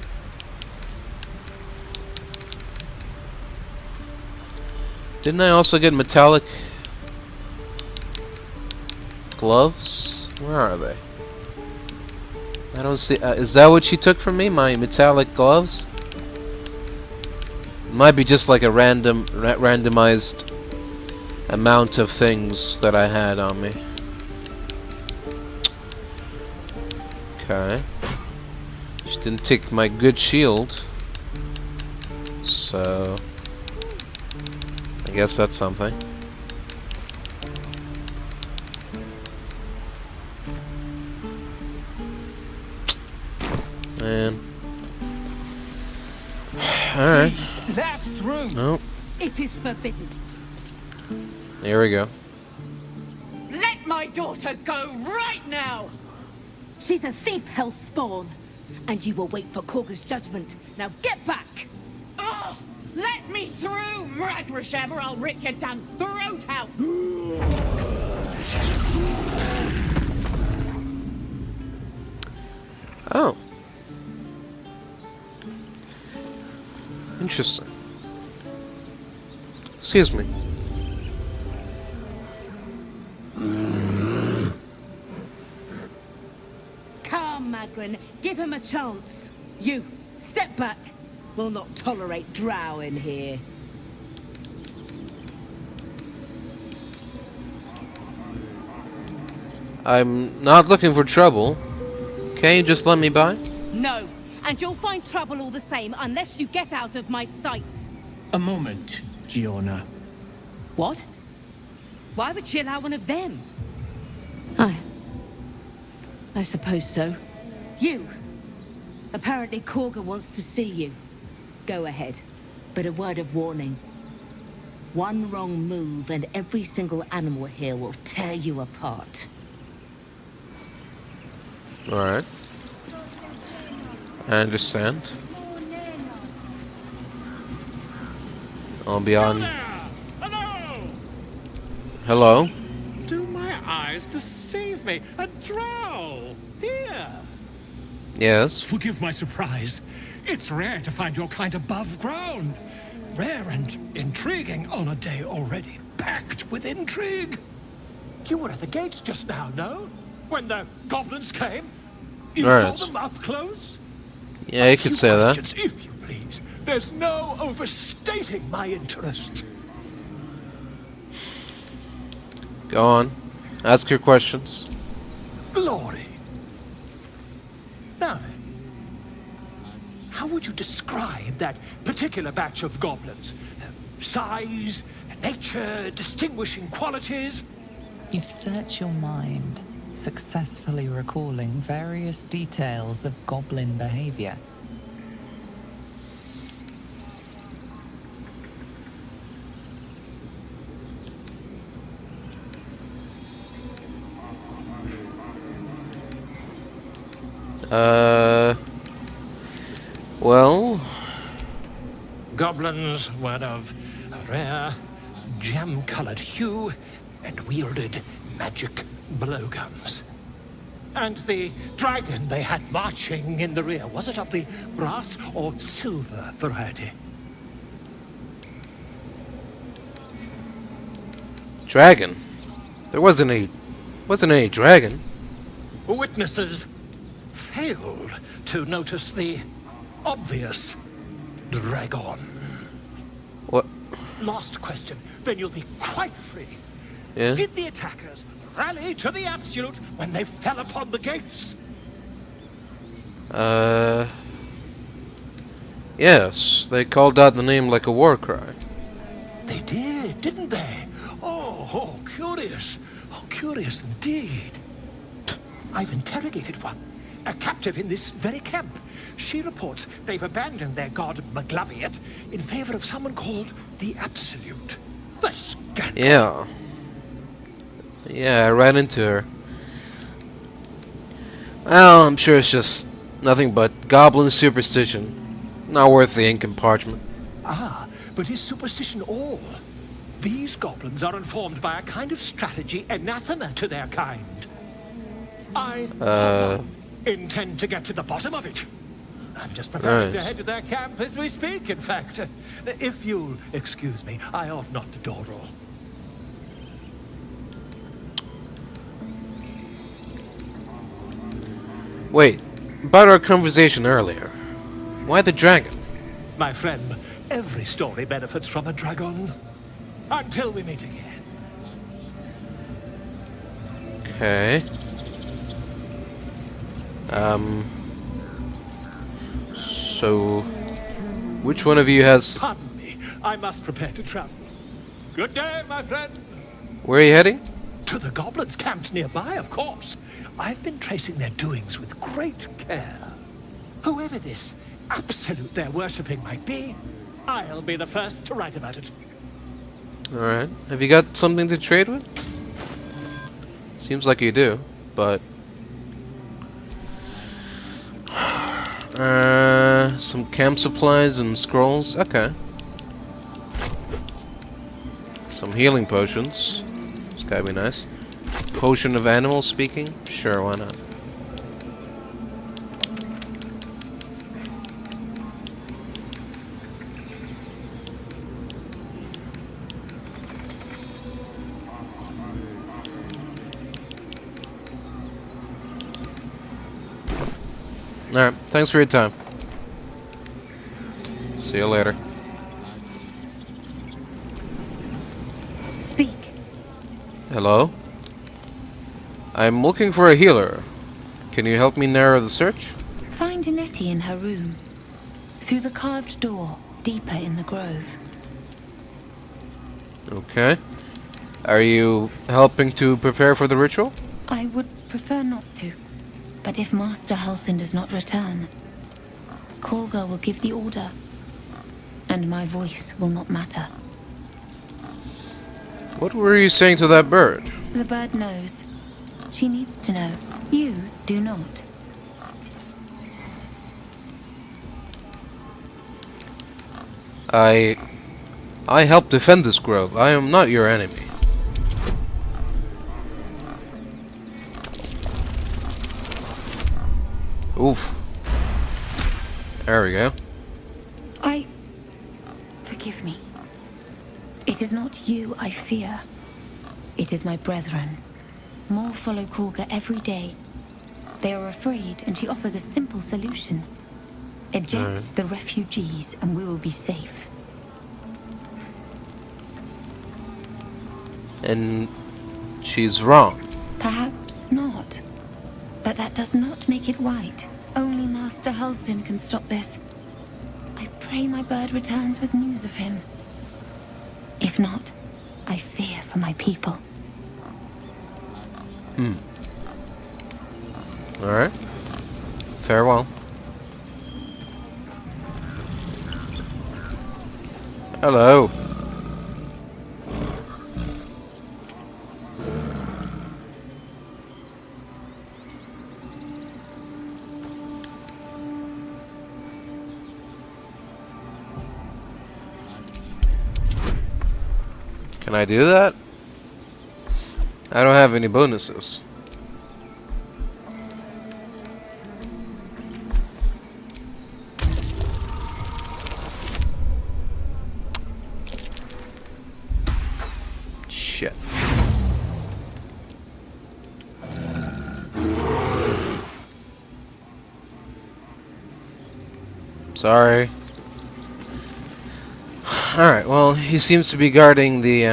Didn't I also get metallic gloves? Where are they? I don't see. Is that what she took from me? My metallic gloves? It might be just like a randomized amount of things that I had on me. Okay. She didn't take my good shield. So I guess that's something. Man. Alright. Last room. Nope. It is forbidden. Here we go. Let my daughter go right now. She's a thief, hellspawn. and you will wait for Kagha's judgment. Now get back! Oh, let me through, Mragrasham, or I'll rip your damn throat out! Oh. Interesting. Excuse me. Come, Magrin, give him a chance. You, step back. We'll not tolerate drow in here. I'm not looking for trouble. Can you just let me by? No, and you'll find trouble all the same unless you get out of my sight. A moment, Giona. What? Why would she allow one of them? I suppose so. You. Apparently Kagha wants to see you. Go ahead. But a word of warning. One wrong move and every single animal here will tear you apart. Alright. I understand. I'll be on. Hello? Do my eyes deceive me? A drow! Here! Yes? Forgive my surprise. It's rare to find your kind above ground. Rare and intriguing on a day already packed with intrigue. You were at the gates just now, no? When the goblins came? You Right. saw them up close? Yeah, you could say that. Questions, if you please. There's no overstating my interest. Go on. Ask your questions. Glory. Now then, how would you describe that particular batch of goblins? Size, nature, distinguishing qualities? You search your mind, successfully recalling various details of goblin behavior. Well... Goblins were of a rare, jam-colored hue and wielded magic blowguns. And the dragon they had marching in the rear, was it of the brass or silver variety? Dragon? There wasn't any dragon. Witnesses failed to notice the obvious dragon. What? Last question, then you'll be quite free. Yeah? Did the attackers rally to the absolute when they fell upon the gates? Yes. They called out the name like a war cry. They did, didn't they? Oh, curious. Oh, curious indeed. I've interrogated one, a captive in this very camp. She reports they've abandoned their god Maglabiat in favor of someone called the Absolute. The scandal. Yeah. Yeah, I ran into her. Well, I'm sure it's just nothing but goblin superstition. Not worth the ink and parchment. Ah, but is superstition all? These goblins are informed by a kind of strategy anathema to their kind. I, for one, intend to get to the bottom of it. I'm just preparing to head to their camp as we speak, in fact. If you'll excuse me, I ought not to dawdle. Wait, about our conversation earlier. Why the dragon? My friend, every story benefits from a dragon. Until we meet again. Okay. So, which one of you has... Pardon me, I must prepare to travel. Good day, my friend. Where are you heading? To the goblins camped nearby, of course. I've been tracing their doings with great care. Whoever this absolute they're worshipping might be, I'll be the first to write about it. Alright. Have you got something to trade with? Seems like you do, but... Some camp supplies and scrolls. Okay. Some healing potions. This gotta be nice. Potion of animal speaking? Sure, why not? Alright, thanks for your time. See you later. Speak. Hello? I'm looking for a healer. Can you help me narrow the search? Find Nettie in her room. Through the carved door, deeper in the grove. Okay. Are you helping to prepare for the ritual? I would prefer not to. But if Master Halsin does not return, Kagha will give the order, and my voice will not matter. What were you saying to that bird? The bird knows. She needs to know. You do not. I help defend this grove. I am not your enemy. Oof. There we go. Forgive me. It is not you I fear. It is my brethren. More follow Kagha every day. They are afraid, and she offers a simple solution. Eject the refugees, and we will be safe. And she's wrong. Perhaps not. But that does not make it right. Only Master Halsin can stop this. I pray my bird returns with news of him. If not, I fear for my people. Alright. Farewell. Hello. Can I do that? I don't have any bonuses. Shit. Sorry. Alright, well, he seems to be guarding the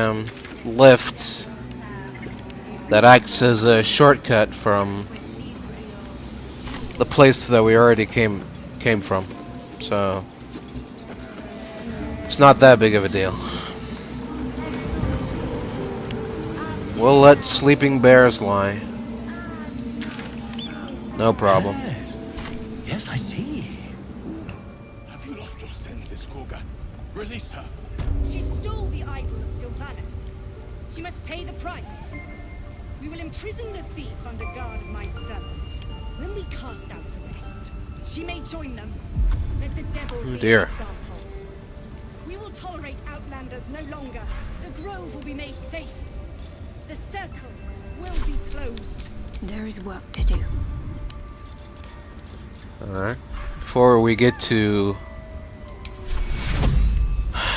lift that acts as a shortcut from the place that we already came from. So it's not that big of a deal. We'll let sleeping bears lie. No problem. Yes, I see. Have you lost your senses, Kagha? Release her. She stole the idol of Sylvanus. She must pay the price. We will imprison the thief under guard of my servant. When we cast out the rest, she may join them. Let the devil be dear. an example. We will tolerate outlanders no longer. The grove will be made safe. The circle will be closed. There is work to do. Alright. Before we get to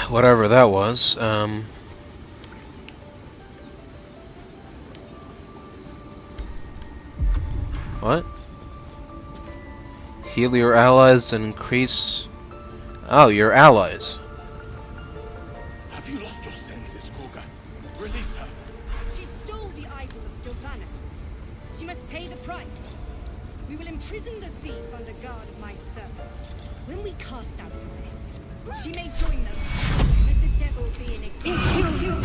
whatever that was, what? Heal your allies and increase... Oh, your allies. Have you lost your senses, Kagha? Release her. She stole the idol of Sylvanus. She must pay the price. We will imprison the thief under guard of my servant. When we cast out the rest, she may join them. Let the devil be an example.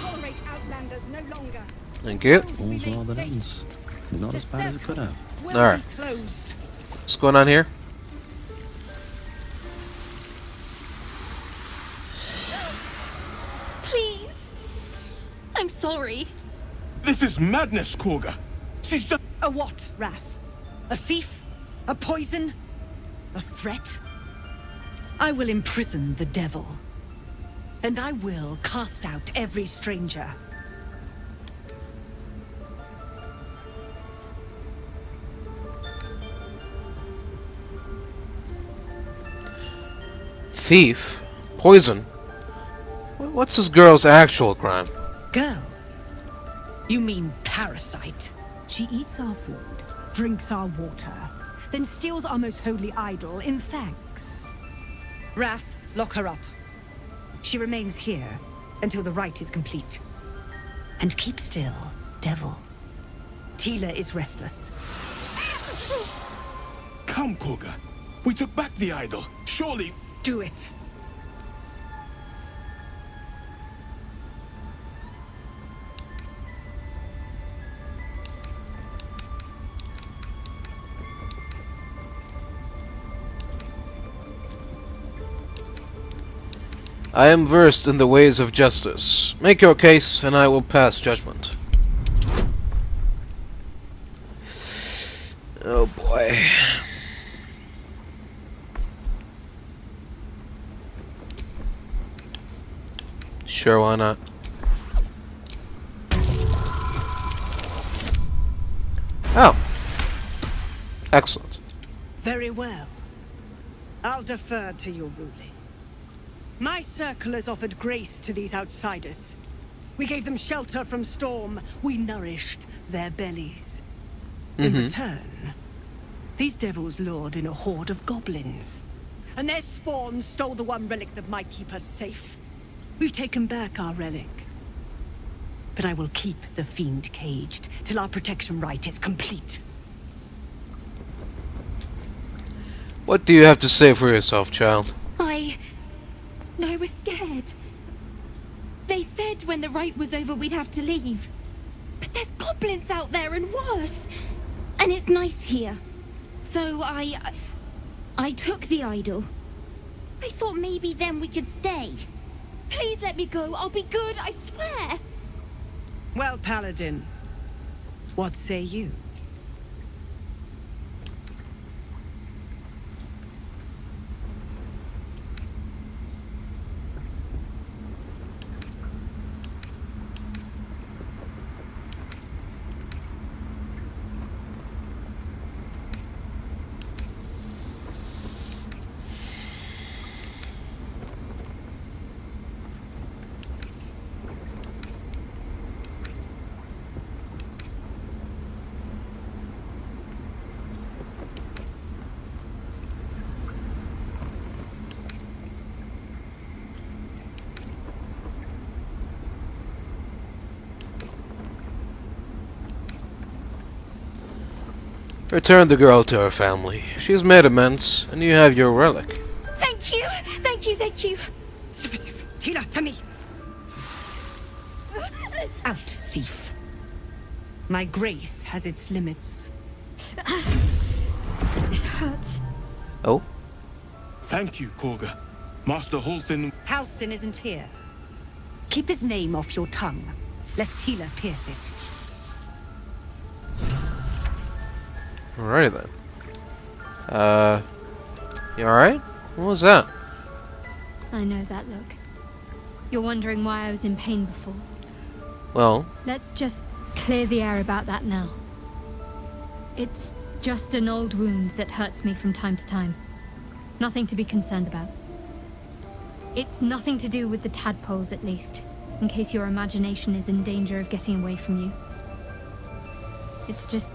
Tolerate outlanders no longer. Thank you. All's well that ends. Not as bad as it could have. Alright. What's going on here? Please. I'm sorry. This is madness, Kagha. She's just... A what, Wrath? A thief? A poison? A threat? I will imprison the devil. And I will cast out every stranger. Thief? Poison? What's this girl's actual crime? Girl? You mean parasite? She eats our food, drinks our water, then steals our most holy idol in thanks. Wrath, lock her up. She remains here until the rite is complete. And keep still, devil. Tila is restless. Come, Kagha. We took back the idol. Surely... Do it. I am versed in the ways of justice. Make your case, and I will pass judgment. Oh boy. Sure, why not? Oh. Excellent. Very well. I'll defer to your ruling. My circle has offered grace to these outsiders. We gave them shelter from storm. We nourished their bellies. In return, these devils lured in a horde of goblins. And their spawn stole the one relic that might keep us safe. We've taken back our relic. But I will keep the fiend caged till our protection rite is complete. What do you have to say for yourself, child? I was scared. They said when the rite was over we'd have to leave. But there's goblins out there and worse. And it's nice here. So I took the idol. I thought maybe then we could stay. Please let me go. I'll be good, I swear. Well, Paladin, what say you? Return the girl to her family. She's made amends, and you have your relic. Thank you! Thank you, thank you! Tila, to me! Out, thief. My grace has its limits. It hurts. Oh? Thank you, Kagha. Master Halsin... Halsin isn't here. Keep his name off your tongue, lest Tila pierce it. Alrighty then. You alright? What was that? I know that look. You're wondering why I was in pain before. Well... Let's just clear the air about that now. It's just an old wound that hurts me from time to time. Nothing to be concerned about. It's nothing to do with the tadpoles, at least, in case your imagination is in danger of getting away from you. It's just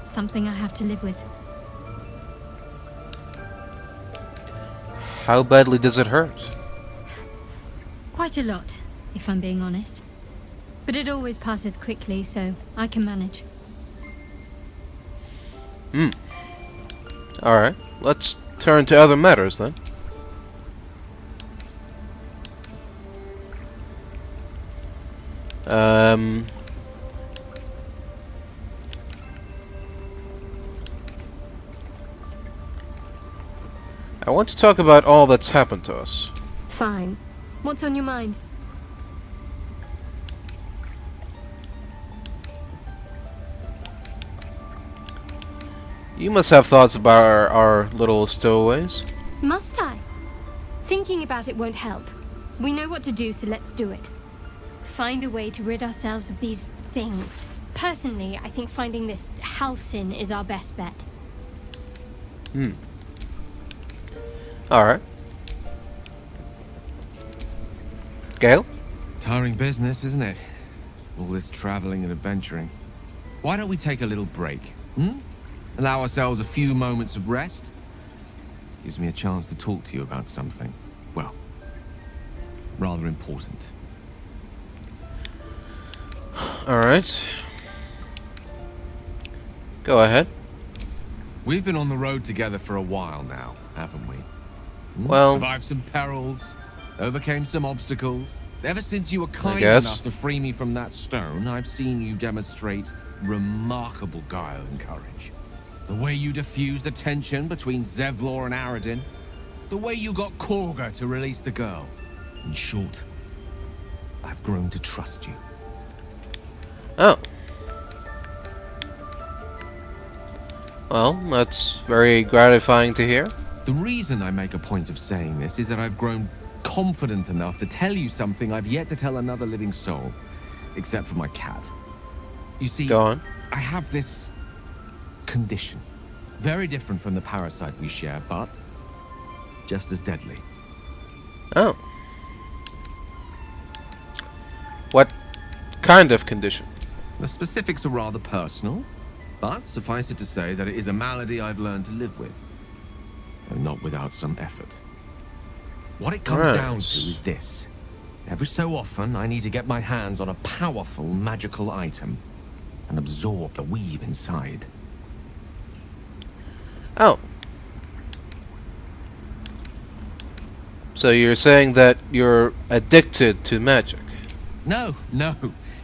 something I have to live with. How badly does it hurt? Quite a lot, if I'm being honest. But it always passes quickly, so I can manage. Alright, let's turn to other matters then. I want to talk about all that's happened to us. Fine. What's on your mind? You must have thoughts about our little stowaways. Must I? Thinking about it won't help. We know what to do, so let's do it. Find a way to rid ourselves of these things. Personally, I think finding this Halsin is our best bet. Alright. Gale? Tiring business, isn't it? All this traveling and adventuring. Why don't we take a little break? Allow ourselves a few moments of rest? Gives me a chance to talk to you about something, well, rather important. Alright. Go ahead. We've been on the road together for a while now, haven't we? Well... Survived some perils, overcame some obstacles. Ever since you were kind enough to free me from that stone, I've seen you demonstrate remarkable guile and courage. The way you diffused the tension between Zevlor and Aradin. The way you got Kagha to release the girl. In short, I've grown to trust you. Oh. Well, that's very gratifying to hear. The reason I make a point of saying this is that I've grown confident enough to tell you something I've yet to tell another living soul, except for my cat. You see, Go on. I have this condition. Very different from the parasite we share, but just as deadly. Oh. What kind of condition? The specifics are rather personal, but suffice it to say that it is a malady I've learned to live with, though not without some effort. What it comes down to is this. Every so often, I need to get my hands on a powerful magical item and absorb the weave inside. Oh. So you're saying that you're addicted to magic? No,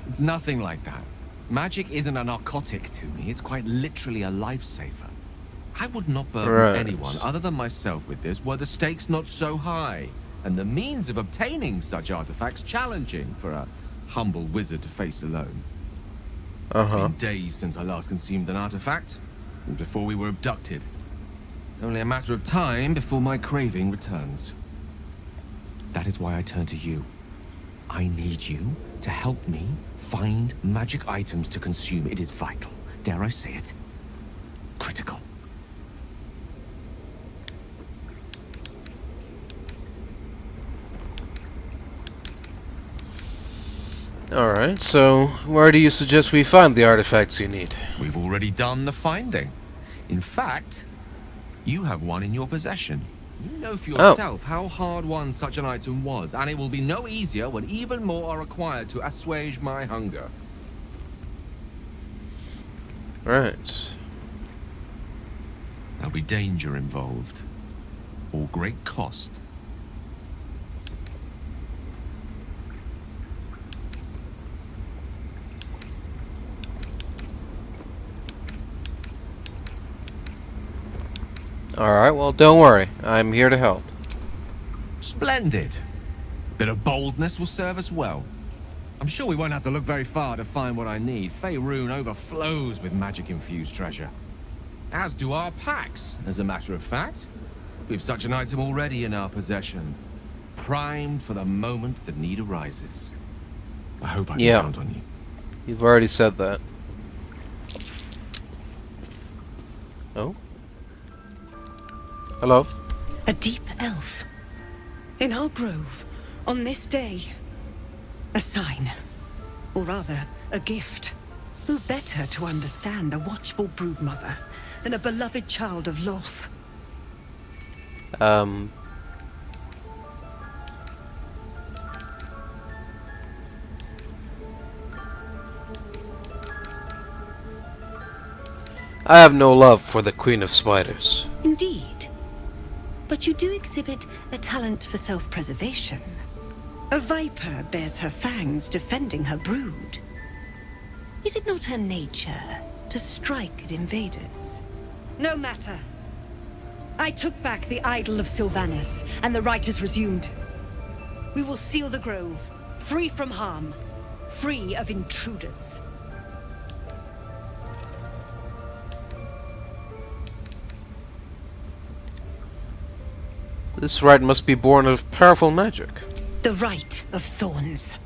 it's nothing like that. Magic isn't a narcotic to me, it's quite literally a lifesaver. I would not burden anyone other than myself with this were the stakes not so high, and the means of obtaining such artifacts challenging for a humble wizard to face alone. It's been days since I last consumed an artifact, and before we were abducted. It's only a matter of time before my craving returns. That is why I turn to you. I need you to help me find magic items to consume. It is vital. Dare I say it? Critical. Alright, so where do you suggest we find the artifacts you need? We've already done the finding. In fact, you have one in your possession. You know for yourself how hard-won such an item was, and it will be no easier when even more are required to assuage my hunger. Right. There'll be danger involved, or great cost. Alright, well, don't worry. I'm here to help. Splendid. Bit of boldness will serve us well. I'm sure we won't have to look very far to find what I need. Faerun overflows with magic-infused treasure. As do our packs, as a matter of fact. We've such an item already in our possession. Primed for the moment the need arises. I hope I can count on you. You've already said that. Oh? Hello? A deep elf. In our grove, on this day. A sign. Or rather, a gift. Who better to understand a watchful broodmother than a beloved child of Loth? I have no love for the Queen of Spiders. Indeed. But you do exhibit a talent for self-preservation. A viper bears her fangs defending her brood. Is it not her nature to strike at invaders? No matter. I took back the idol of Sylvanas, and the rite is resumed. We will seal the grove, free from harm, free of intruders. This rite must be born of powerful magic. The Rite of Thorns.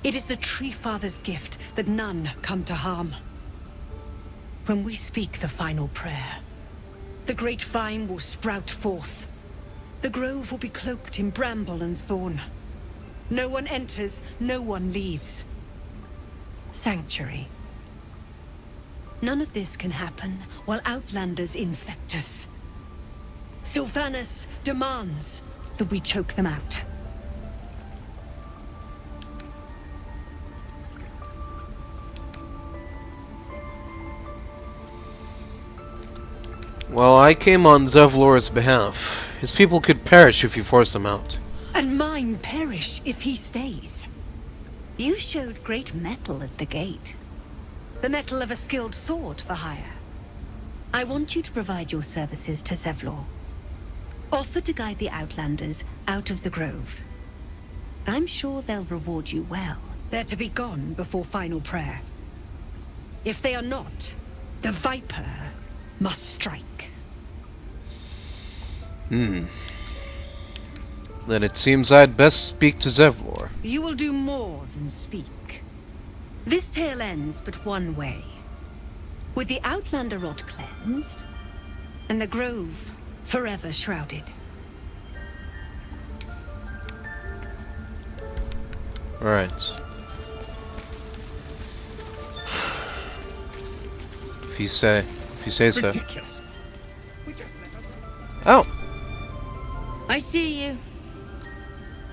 It is the Tree Father's gift that none come to harm. When we speak the final prayer, the great vine will sprout forth. The grove will be cloaked in bramble and thorn. No one enters, no one leaves. Sanctuary. None of this can happen while Outlanders infect us. Sylvanas demands that we choke them out. Well, I came on Zevlor's behalf. His people could perish if you force them out. And mine perish if he stays. You showed great mettle at the gate. The mettle of a skilled sword for hire. I want you to provide your services to Zevlor. Offer to guide the Outlanders out of the grove. I'm sure they'll reward you well. They're to be gone before final prayer. If they are not, the Viper must strike. Then it seems I'd best speak to Zevlor. You will do more than speak. This tale ends but one way. With the Outlander rot cleansed, and the grove forever shrouded. Alright. If you say so. Ridiculous. Oh! I see you.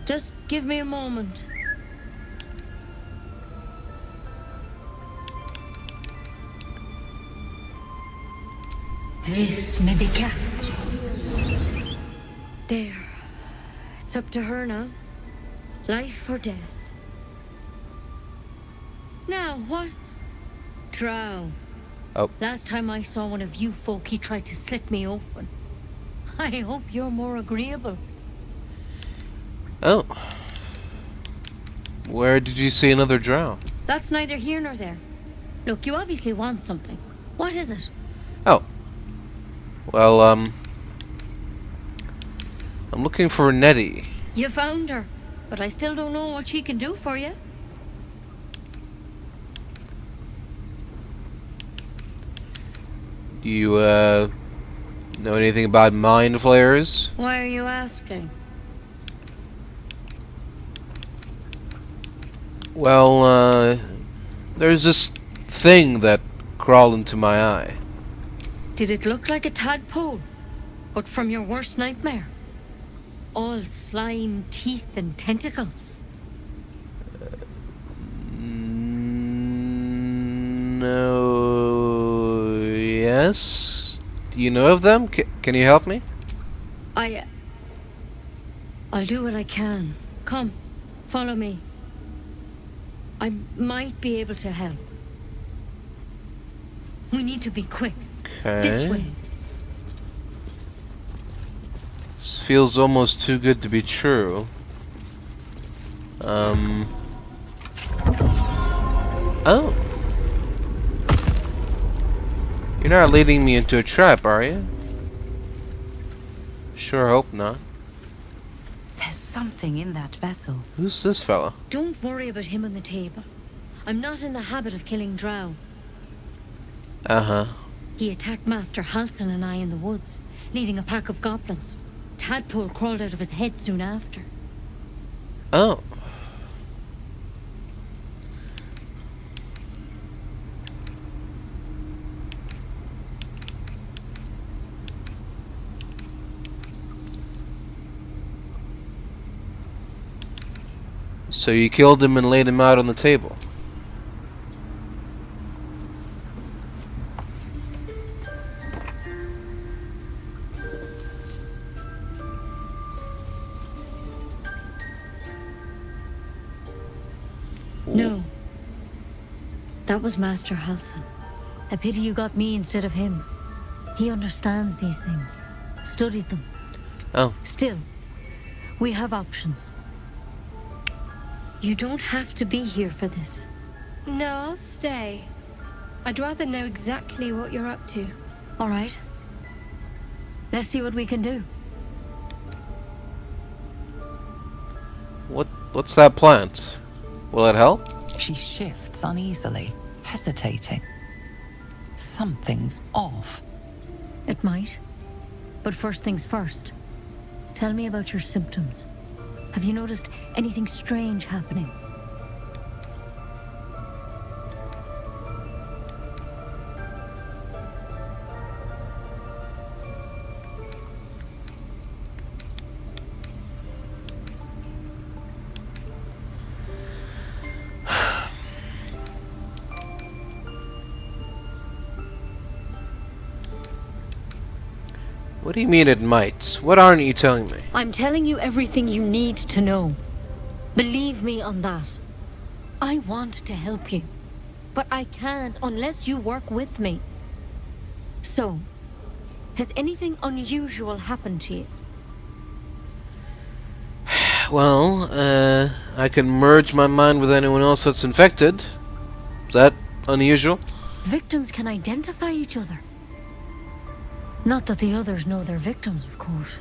Just give me a moment. This may be cat. There. It's up to her now. Life or death. Now, what? Drow. Oh. Last time I saw one of you folk, he tried to slit me open. I hope you're more agreeable. Oh. Where did you see another drow? That's neither here nor there. Look, you obviously want something. What is it? Oh. Well, I'm looking for Nettie. You found her, but I still don't know what she can do for you. Do you, know anything about mind flayers? Why are you asking? Well, there's this thing that crawled into my eye. Did it look like a tadpole? But from your worst nightmare? All slime, teeth, and tentacles? No... Yes? Do you know of them? Can you help me? I'll do what I can. Come, follow me. I might be able to help. We need to be quick. Okay. This way. This feels almost too good to be true. Oh. You're not leading me into a trap, are you? Sure hope not. There's something in that vessel. Who's this fella? Don't worry about him on the table. I'm not in the habit of killing drow. Uh-huh. He attacked Master Halsin and I in the woods, leading a pack of goblins. Tadpole crawled out of his head soon after. Oh. So you killed him and laid him out on the table. No. That was Master Halsin. A pity you got me instead of him. He understands these things. Studied them. Oh. Still, we have options. You don't have to be here for this. No, I'll stay. I'd rather know exactly what you're up to. All right. Let's see what we can do. What's that plant? Will it help? She shifts uneasily, hesitating. Something's off. It might. But first things first. Tell me about your symptoms. Have you noticed anything strange happening? What do you mean it might? What aren't you telling me? I'm telling you everything you need to know. Believe me on that. I want to help you, but I can't unless you work with me. So, has anything unusual happened to you? Well, I can merge my mind with anyone else that's infected. Is that unusual? Victims can identify each other. Not that the others know they're victims, of course.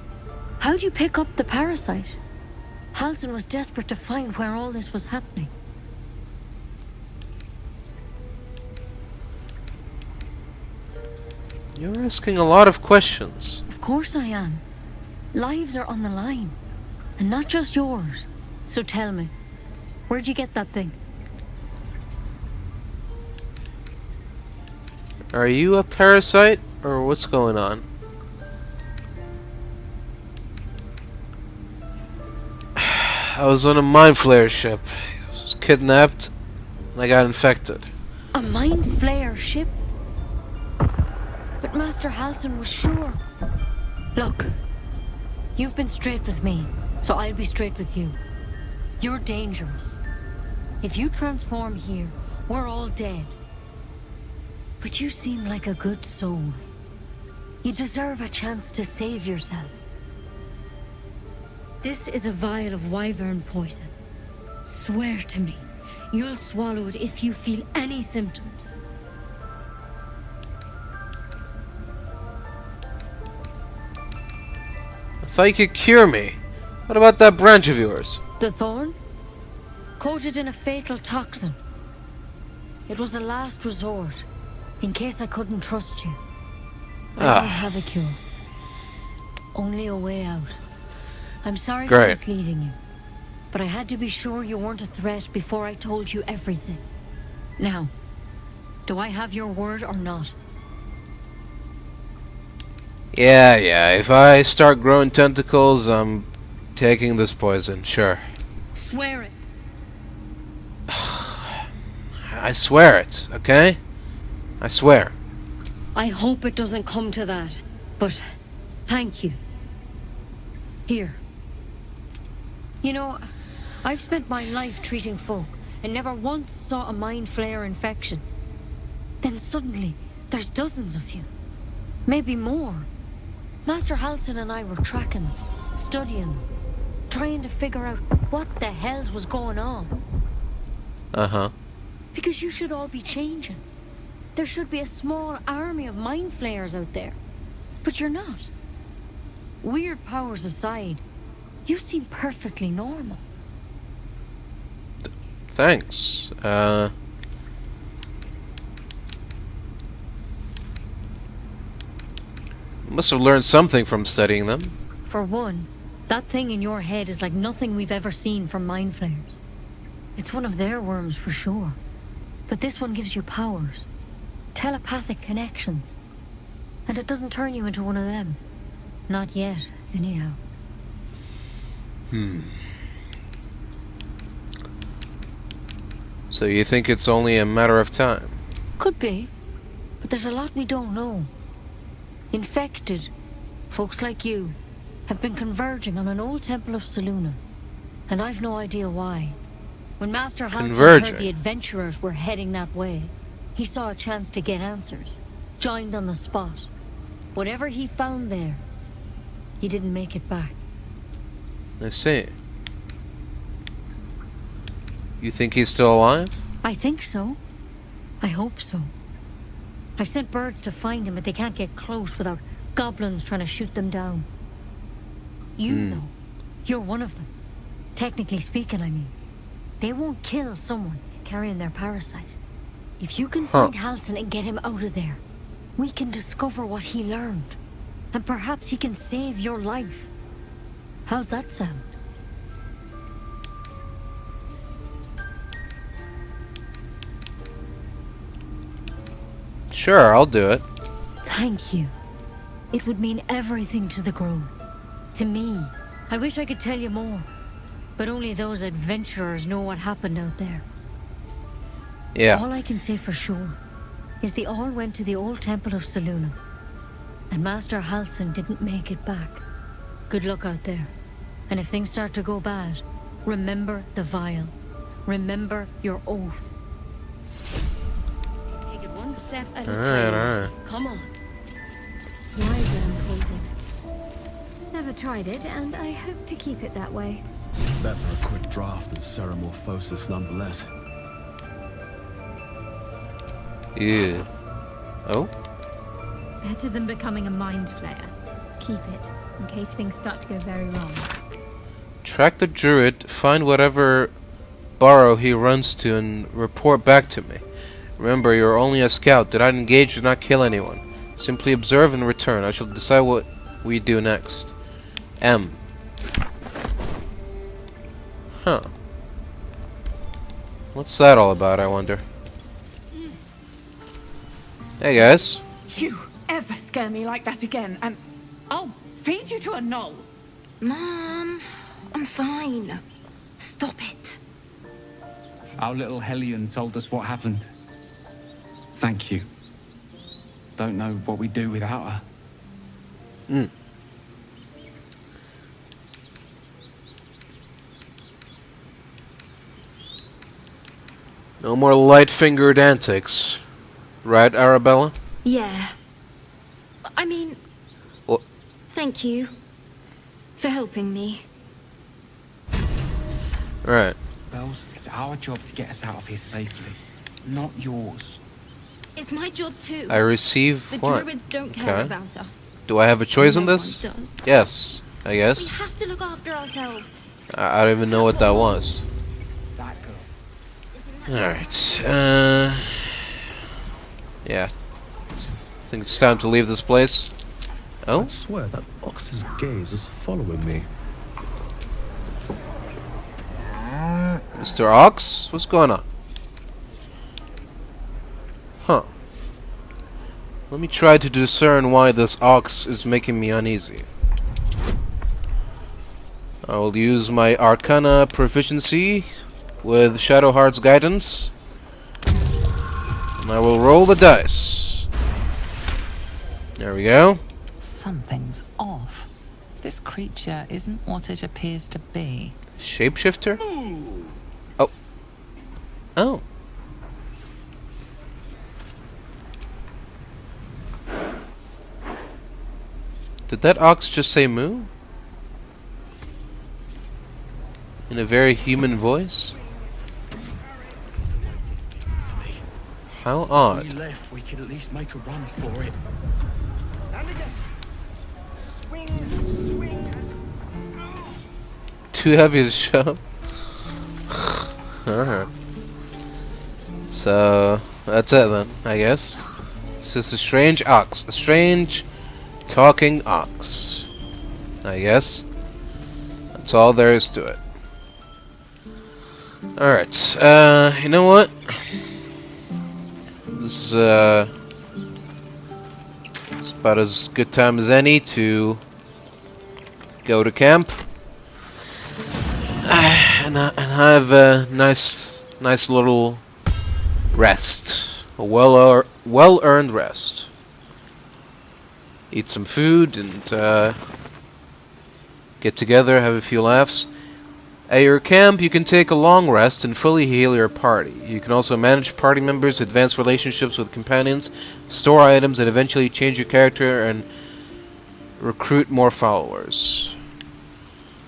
How'd you pick up the parasite? Halsin was desperate to find where all this was happening. You're asking a lot of questions. Of course I am. Lives are on the line. And not just yours. So tell me, where'd you get that thing? Are you a parasite? Or what's going on? I was on a mind flare ship. I was kidnapped and I got infected. A mind flare ship? But Master Halsin was sure. Look, you've been straight with me, so I'll be straight with you. You're dangerous. If you transform here, we're all dead. But you seem like a good soul. You deserve a chance to save yourself. This is a vial of wyvern poison. Swear to me, you'll swallow it if you feel any symptoms. I thought you could cure me. What about that branch of yours? The thorn? Coated in a fatal toxin. It was a last resort, in case I couldn't trust you. I don't have a cure. Only a way out. I'm sorry for misleading you, but I had to be sure you weren't a threat before I told you everything. Now, do I have your word or not? Yeah, if I start growing tentacles, I'm taking this poison, sure. Swear it. I swear it, okay? I swear. I hope it doesn't come to that, but thank you. Here. You know, I've spent my life treating folk and never once saw a mind flare infection. Then suddenly, there's dozens of you. Maybe more. Master Halsin and I were tracking them, studying them, trying to figure out what the hells was going on. Uh-huh. Because you should all be changing. There should be a small army of mind flayers out there. But you're not. Weird powers aside, you seem perfectly normal. Thanks. Must have learned something from studying them. For one, that thing in your head is like nothing we've ever seen from mind flayers. It's one of their worms for sure. But this one gives you powers. Telepathic connections. And it doesn't turn you into one of them. Not yet, anyhow. So you think it's only a matter of time? Could be. But there's a lot we don't know. Infected, folks like you, have been converging on an old temple of Selûne. And I've no idea why. When Master Halsin heard the adventurers were heading that way, he saw a chance to get answers. Joined on the spot. Whatever he found there, he didn't make it back. I see. You think he's still alive? I think so. I hope so. I've sent birds to find him, but they can't get close without goblins trying to shoot them down. You, though, you're one of them. Technically speaking, I mean. They won't kill someone carrying their parasite. If you can find Halsin and get him out of there, we can discover what he learned. And perhaps he can save your life. How's that sound? Sure, I'll do it. Thank you. It would mean everything to the Grove. To me. I wish I could tell you more. But only those adventurers know what happened out there. Yeah. All I can say for sure is they all went to the old temple of Selûne. And Master Halsin didn't make it back. Good luck out there. And if things start to go bad, remember the vial. Remember your oath. Take it one step at a time. Alright. Come on. Wyvern poison. Never tried it, and I hope to keep it that way. Better a quick draft than Ceramorphosis nonetheless. Yeah. Oh? Better than becoming a mind flayer. Keep it, in case things start to go very wrong. Track the druid, find whatever burrow he runs to, and report back to me. Remember, you're only a scout. Do not engage, do not kill anyone. Simply observe and return. I shall decide what we do next. M. Huh. What's that all about, I wonder? Hey, guys. You ever scare me like that again, and I'll feed you to a gnoll. Mom, I'm fine. Stop it. Our little Hellion told us what happened. Thank you. Don't know what we'd do without her. No more light-fingered antics. Right, Arabella? Yeah. I mean... What? Thank you. For helping me. Right. Bells, it's our job to get us out of here safely, not yours. It's my job too. I receive the what? Druids don't care Okay. about us. Do I have a choice in No this? one does. Yes, I We guess. have to look after ourselves. I don't even know what that was. That girl. Alright, yeah. I think it's time to leave this place. Oh? I swear that ox's gaze is following me. Mr. Ox? What's going on? Huh. Let me try to discern why this ox is making me uneasy. I will use my Arcana proficiency with Shadowheart's guidance. And I will roll the dice. There we go. Something's off. This creature isn't what it appears to be. Shapeshifter? Oh. Oh. Did that ox just say moo? In a very human voice? How If we odd. left, we could at least make a run for it. Too heavy to shove? Alright. So, that's it then, I guess. It's just a strange ox. A strange talking ox. I guess. That's all there is to it. Alright, you know what? This is, it's about as good time as any to go to camp. And have a nice little rest. A well-earned rest. Eat some food and get together, have a few laughs. At your camp, you can take a long rest and fully heal your party. You can also manage party members, advance relationships with companions, store items, and eventually change your character and recruit more followers.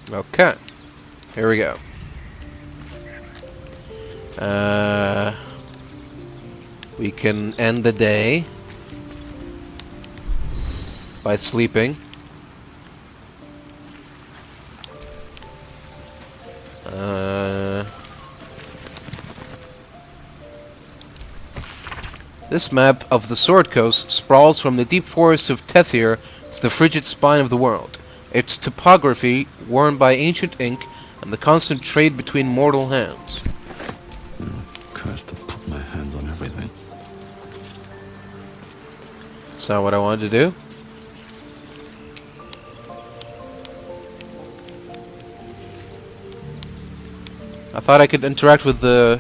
Okay. Here we go. We can end the day by sleeping. This map of the Sword Coast sprawls from the deep forests of Tethir to the frigid spine of the world. Its topography, worn by ancient ink, and the constant trade between mortal hands. Cursed to put my hands on everything. That's not what I wanted to do. I thought I could interact with the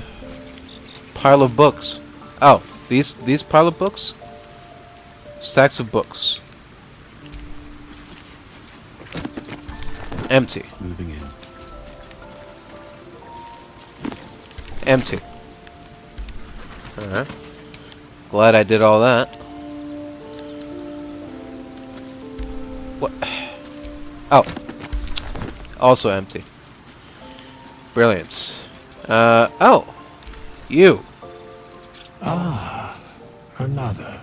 pile of books. Oh, these pile of books? Stacks of books. Empty. Moving in. Empty. Alright. Glad I did all that. What? Oh. Also empty. Brilliant. Oh! You! Ah, another.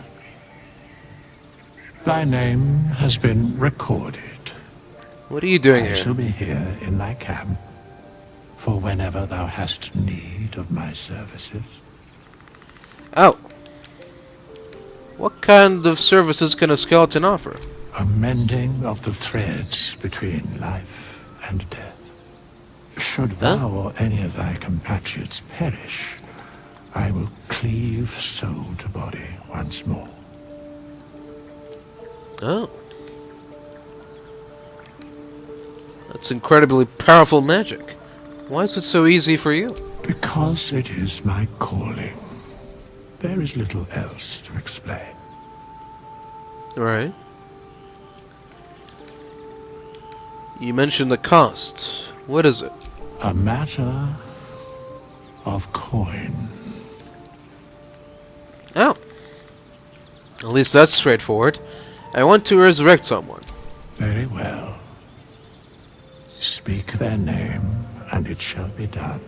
Thy name has been recorded. What are you doing here? I shall be here in thy camp for whenever thou hast need of my services. Oh. What kind of services can a skeleton offer? A mending of the threads between life and death. Should thou or any of thy compatriots perish, I will cleave soul to body once more. Oh. That's incredibly powerful magic. Why is it so easy for you? Because it is my calling. There is little else to explain. Alright. You mentioned the cost. What is it? A matter of coin. Oh. At least that's straightforward. I want to resurrect someone. Very well. Speak their name, and it shall be done.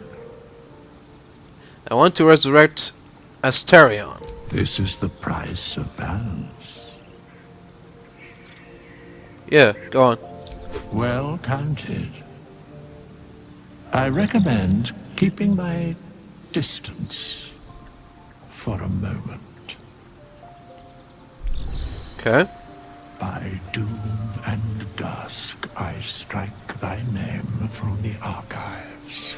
I want to resurrect Astarion. This is the price of balance. Yeah, go on. Well counted. I recommend keeping my distance for a moment. Okay. By doom and dusk, I strike thy name from the archives.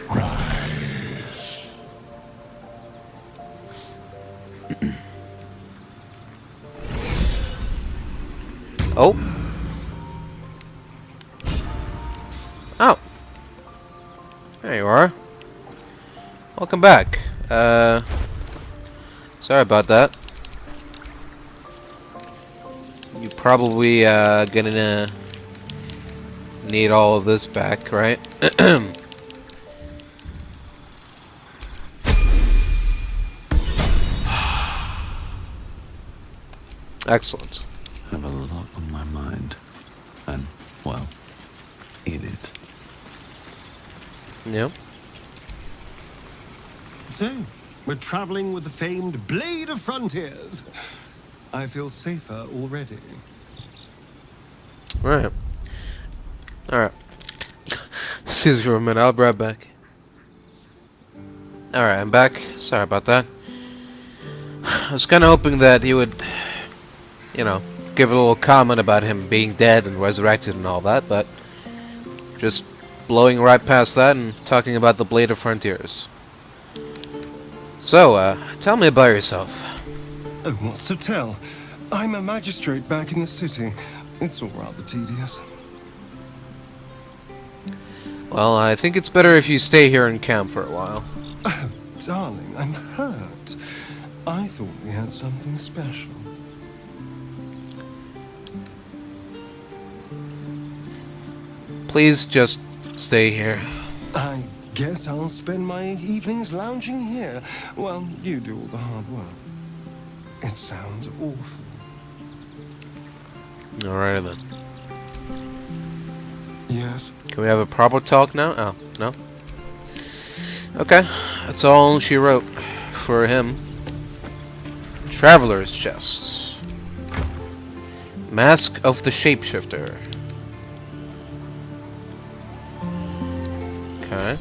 Rise. Oh. Oh. There you are. Welcome back. Sorry about that. You probably gonna need all of this back, right? Excellent. I have a lot on my mind. And, well, in it. Yep. So, we're traveling with the famed Blade of Frontiers. I feel safer already. Right. Alright. Excuse me for a minute, I'll be right back. Alright, I'm back. Sorry about that. I was kind of hoping that he would, you know, give a little comment about him being dead and resurrected and all that, but just blowing right past that and talking about the Blade of Frontiers. So, tell me about yourself. Oh, what's to tell? I'm a magistrate back in the city. It's all rather tedious. Well, I think it's better if you stay here in camp for a while. Oh, darling, I'm hurt. I thought we had something special. Please just stay here. I guess I'll spend my evenings lounging here while you do all the hard work. It sounds awful. Alright then. Yes? Can we have a proper talk now? Oh, no? Okay, that's all she wrote for him. Traveler's Chest. Mask of the Shapeshifter. Okay.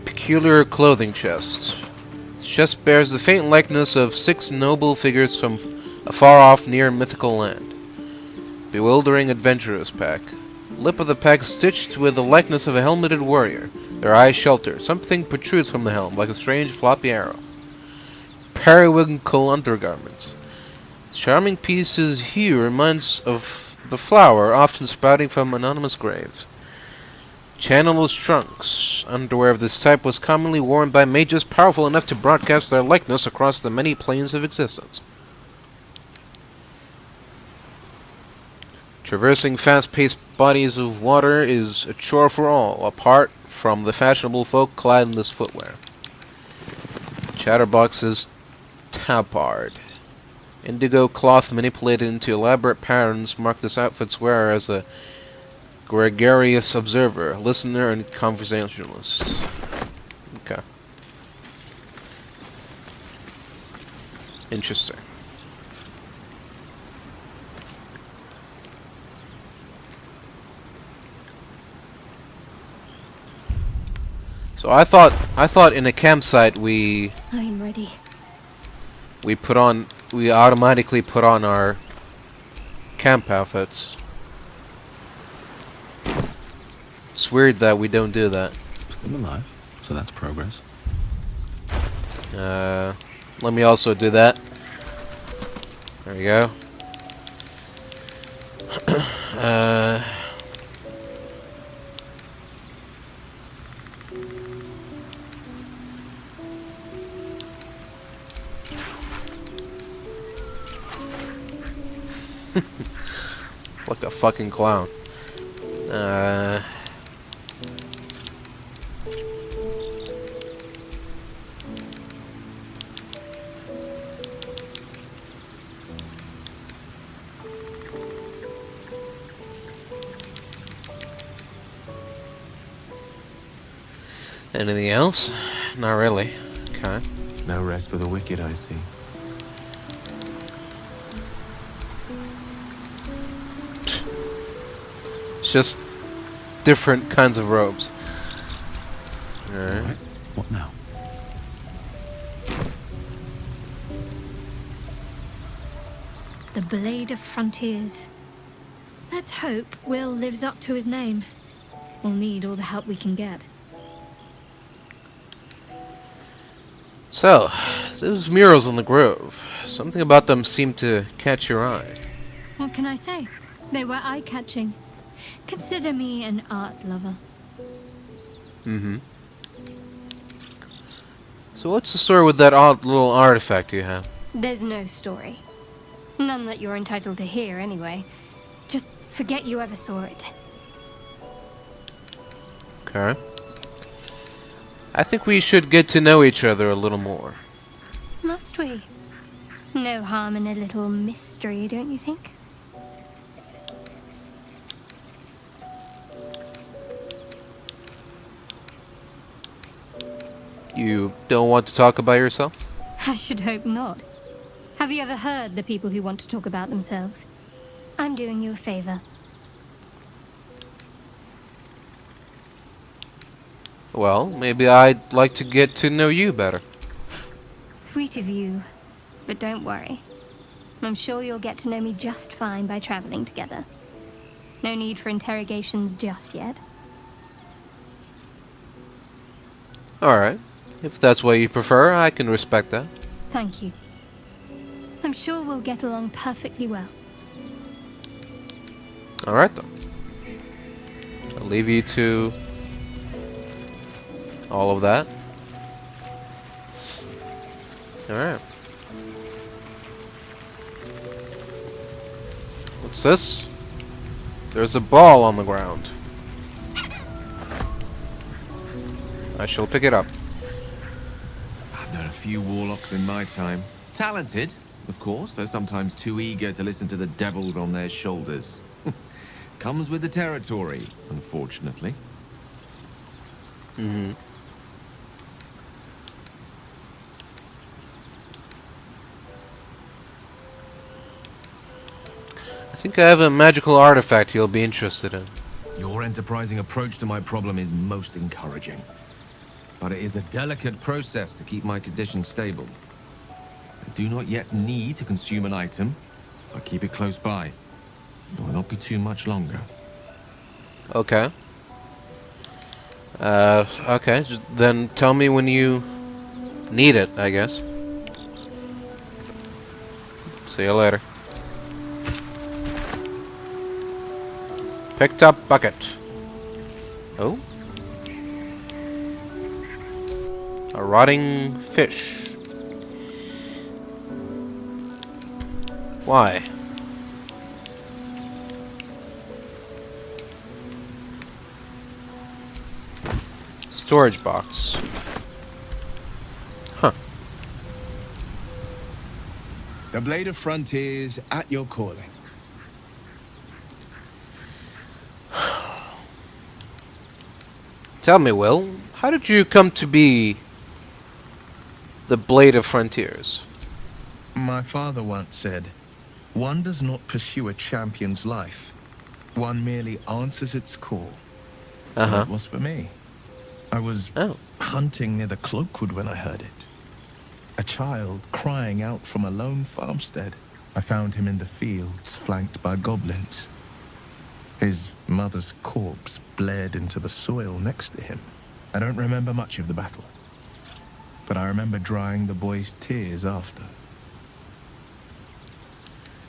Peculiar Clothing Chest. Its chest bears the faint likeness of 6 noble figures from a far-off, near mythical land. Bewildering adventurers pack. Lip of the pack stitched with the likeness of a helmeted warrior. Their eyes shelter. Something protrudes from the helm, like a strange floppy arrow. Periwinkle undergarments. Charming piece's hue reminds of the flower often sprouting from anonymous grave. Channel's trunks. Underwear of this type was commonly worn by mages powerful enough to broadcast their likeness across the many planes of existence. Traversing fast-paced bodies of water is a chore for all, apart from the fashionable folk clad in this footwear. Chatterbox's tabard. Indigo cloth manipulated into elaborate patterns mark this outfit's wearer as a gregarious observer, listener, and conversationalist. Okay. Interesting. So I thought in a campsite I'm ready. we automatically put on our camp outfits. It's weird that we don't do that. Still alive, so that's progress. Let me also do that. There we go. Like a fucking clown. Anything else? Not really. Okay. No rest for the wicked, I see. It's just different kinds of robes. Alright. What now? The Blade of Frontiers. Let's hope Will lives up to his name. We'll need all the help we can get. So, those murals in the grove. Something about them seemed to catch your eye. What can I say? They were eye-catching. Consider me an art lover. Mm-hmm. So what's the story with that odd little artifact you have? There's no story. None that you're entitled to hear, anyway. Just forget you ever saw it. Okay. I think we should get to know each other a little more. Must we? No harm in a little mystery, don't you think? You don't want to talk about yourself? I should hope not. Have you ever heard the people who want to talk about themselves? I'm doing you a favor. Well, maybe I'd like to get to know you better. Sweet of you, but don't worry. I'm sure you'll get to know me just fine by traveling together. No need for interrogations just yet. Alright. If that's what you prefer, I can respect that. Thank you. I'm sure we'll get along perfectly well. Alright then. I'll leave you to all of that. Alright. What's this? There's a ball on the ground. I shall pick it up. I've known a few warlocks in my time. Talented, of course, though sometimes too eager to listen to the devils on their shoulders. Comes with the territory, unfortunately. Mm-hmm. I think I have a magical artifact you'll be interested in. Your enterprising approach to my problem is most encouraging. but it is a delicate process to keep my condition stable. I do not yet need to consume an item, but keep it close by. It will not be too much longer. Okay. Okay, then tell me when you need it, I guess. See you later. Picked up bucket. Oh? A rotting fish. Why? Storage box. Huh. The Blade of Frontiers at your calling. Tell me, Will, how did you come to be the Blade of Frontiers? My father once said, one does not pursue a champion's life. One merely answers its call. So it was for me. I was hunting near the Cloakwood when I heard it. A child crying out from a lone farmstead. I found him in the fields, flanked by goblins. His mother's corpse bled into the soil next to him. I don't remember much of the battle, but I remember drying the boy's tears after.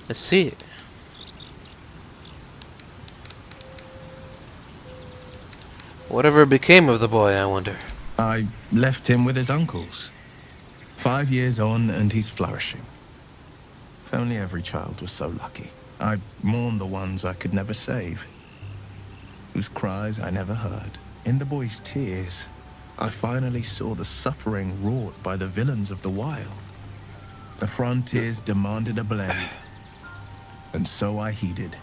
I see. Whatever became of the boy, I wonder? I left him with his uncles. 5 years on, and he's flourishing. If only every child was so lucky. I mourn the ones I could never save, whose cries I never heard. In the boy's tears, I finally saw the suffering wrought by the villains of the wild. The Frontiers demanded a blade, and so I heeded.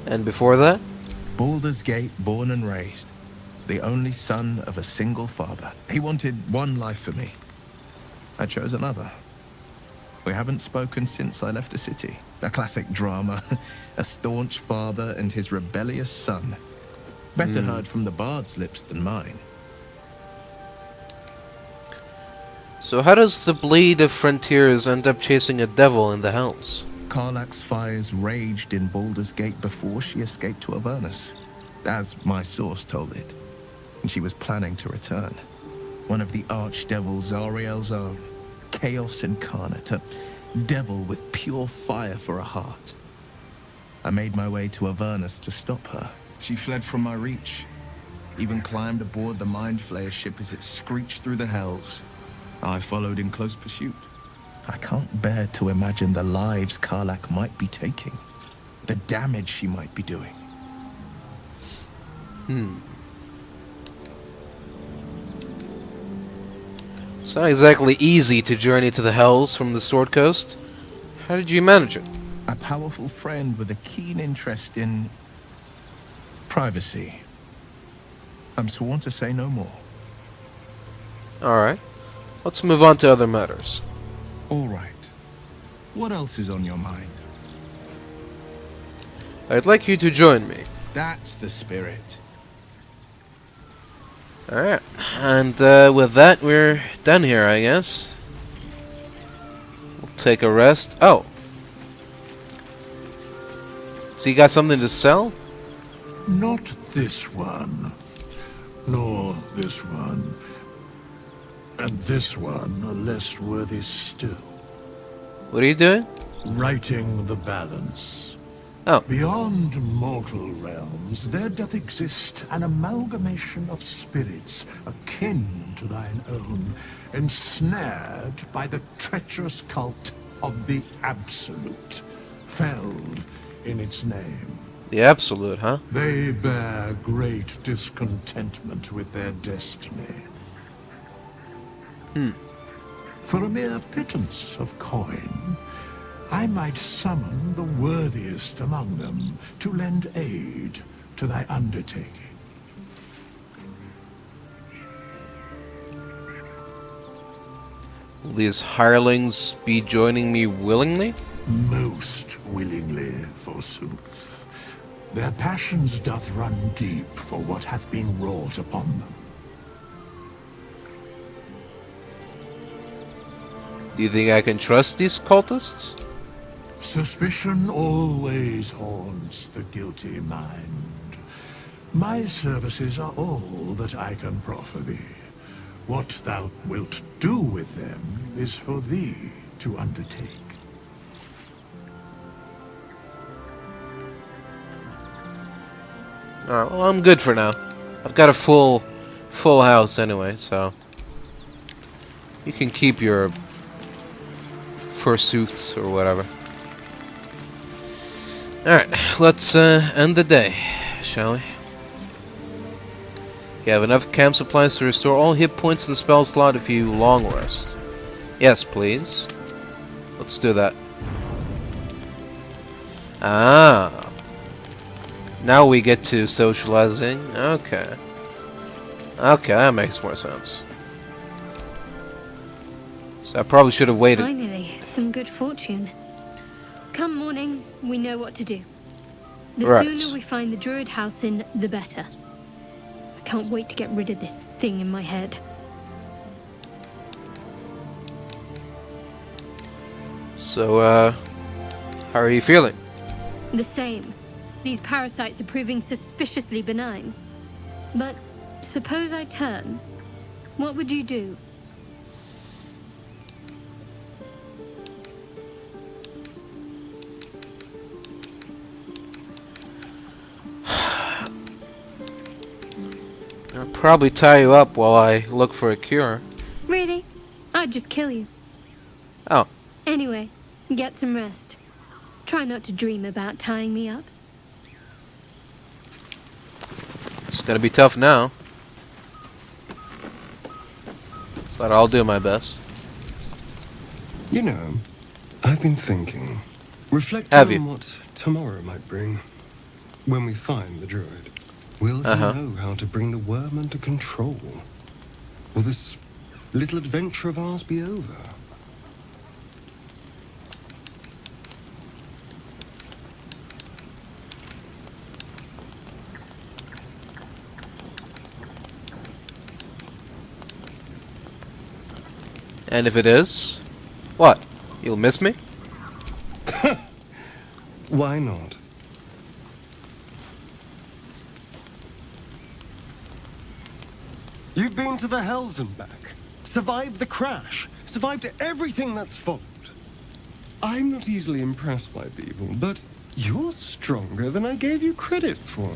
And before that? Baldur's Gate, born and raised. The only son of a single father. He wanted one life for me. I chose another. We haven't spoken since I left the city. A classic drama. A staunch father and his rebellious son. Better heard from the bard's lips than mine. So how does the Blade of Frontiers end up chasing a devil in the Hells? Karlach's fires raged in Baldur's Gate before she escaped to Avernus, as my source told it. And she was planning to return. One of the archdevils Zariel's own. Chaos incarnate, a devil with pure fire for a heart. I made my way to Avernus to stop her. She fled from my reach. Even climbed aboard the Mind Flayer ship as it screeched through the hells. I followed in close pursuit. I can't bear to imagine the lives Karlach might be taking. The damage she might be doing. It's not exactly easy to journey to the Hells from the Sword Coast. How did you manage it? A powerful friend with a keen interest in privacy. I'm sworn to say no more. Alright. Let's move on to other matters. All right. What else is on your mind? I'd like you to join me. That's the spirit. Alright. And with that, we're done here, I guess. We'll take a rest. Oh. So you got something to sell? Not this one. Nor this one. And this one a less worthy still. What are you doing? Righting the balance. Oh. Beyond mortal realms, there doth exist an amalgamation of spirits akin to thine own, ensnared by the treacherous cult of the Absolute, felled in its name. The Absolute, huh? They bear great discontentment with their destiny. For a mere pittance of coin, I might summon the worthiest among them to lend aid to thy undertaking. Will these hirelings be joining me willingly? Most willingly, forsooth. Their passions doth run deep for what hath been wrought upon them. Do you think I can trust these cultists? Suspicion always haunts the guilty mind. My services are all that I can proffer thee. What thou wilt do with them is for thee to undertake. Alright, well, I'm good for now. I've got a full house anyway, so you can keep your forsooths or whatever. Alright, let's end the day, shall we? You have enough camp supplies to restore all hit points in the spell slot if you long rest. Yes, please. Let's do that. Ah. Now we get to socializing. Okay. Okay, that makes more sense. So I probably should have waited. Finally, some good fortune. Come morning, we know what to do. The sooner we find the Druid house in, the better. I can't wait to get rid of this thing in my head. So, how are you feeling? The same. These parasites are proving suspiciously benign. But suppose I turn. What would you do? I'll probably tie you up while I look for a cure. Really? I'd just kill you. Oh. Anyway, get some rest. Try not to dream about tying me up. It's gonna be tough now. But I'll do my best. You know, I've been thinking. Reflecting on what tomorrow might bring. When we find the Druid, will he know how to bring the worm under control? Will this little adventure of ours be over? And if it is, what? You'll miss me? Why not? You've been to the hells and back, survived the crash, survived everything that's followed. I'm not easily impressed by people, but you're stronger than I gave you credit for.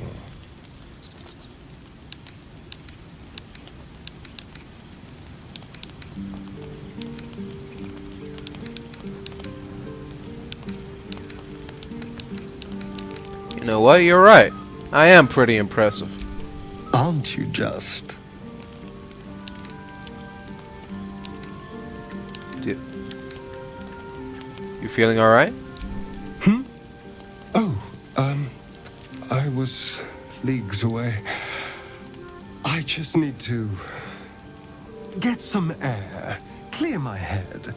You know what? You're right. I am pretty impressive. Aren't you just? You feeling alright? Oh, I was leagues away. I just need to get some air, clear my head.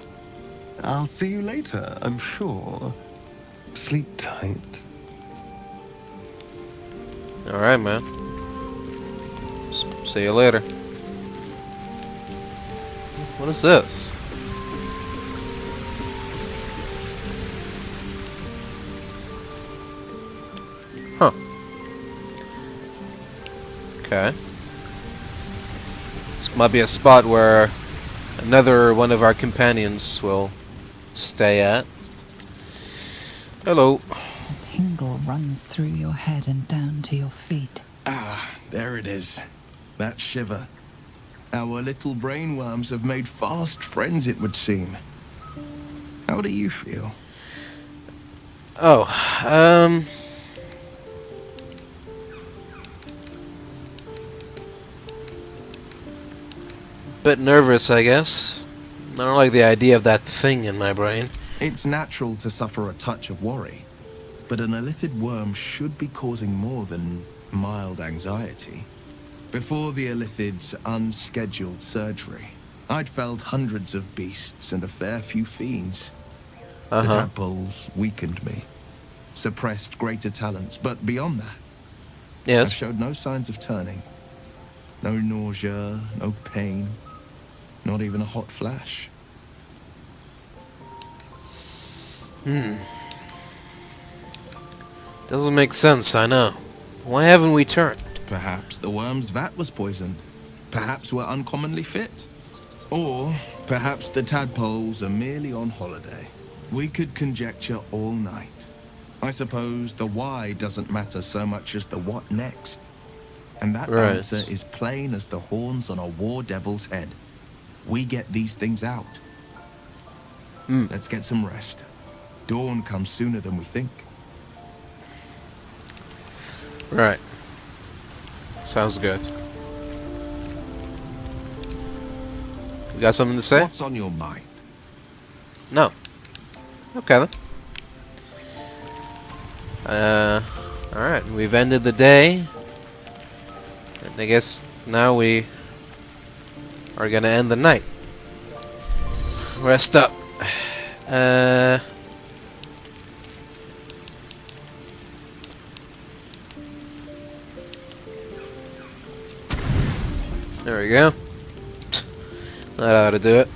I'll see you later, I'm sure. Sleep tight. Alright, man. See you later. What is this? Huh. Okay. This might be a spot where another one of our companions will stay at. Hello. A tingle runs through your head and down to your feet. Ah, there it is. That shiver. Our little brainworms have made fast friends, it would seem. How do you feel? Oh, bit nervous, I guess. I don't like the idea of that thing in my brain. It's natural to suffer a touch of worry, but an illithid worm should be causing more than mild anxiety. Before the illithid's unscheduled surgery, I'd felled hundreds of beasts and a fair few fiends. The tadpoles weakened me, suppressed greater talents, but beyond that, yes, I showed no signs of turning. No nausea, no pain, not even a hot flash. Doesn't make sense, I know. Why haven't we turned? Perhaps the worm's vat was poisoned. Perhaps we're uncommonly fit. Or perhaps the tadpoles are merely on holiday. We could conjecture all night. I suppose the why doesn't matter so much as the what next. And that answer is plain as the horns on a war devil's head. We get these things out. Let's get some rest. Dawn comes sooner than we think. Right. Sounds good. You got something to say? What's on your mind? No. Okay then. Alright, we've ended the day. And I guess now we are gonna end the night. Rest up. There we go. That ought to do it.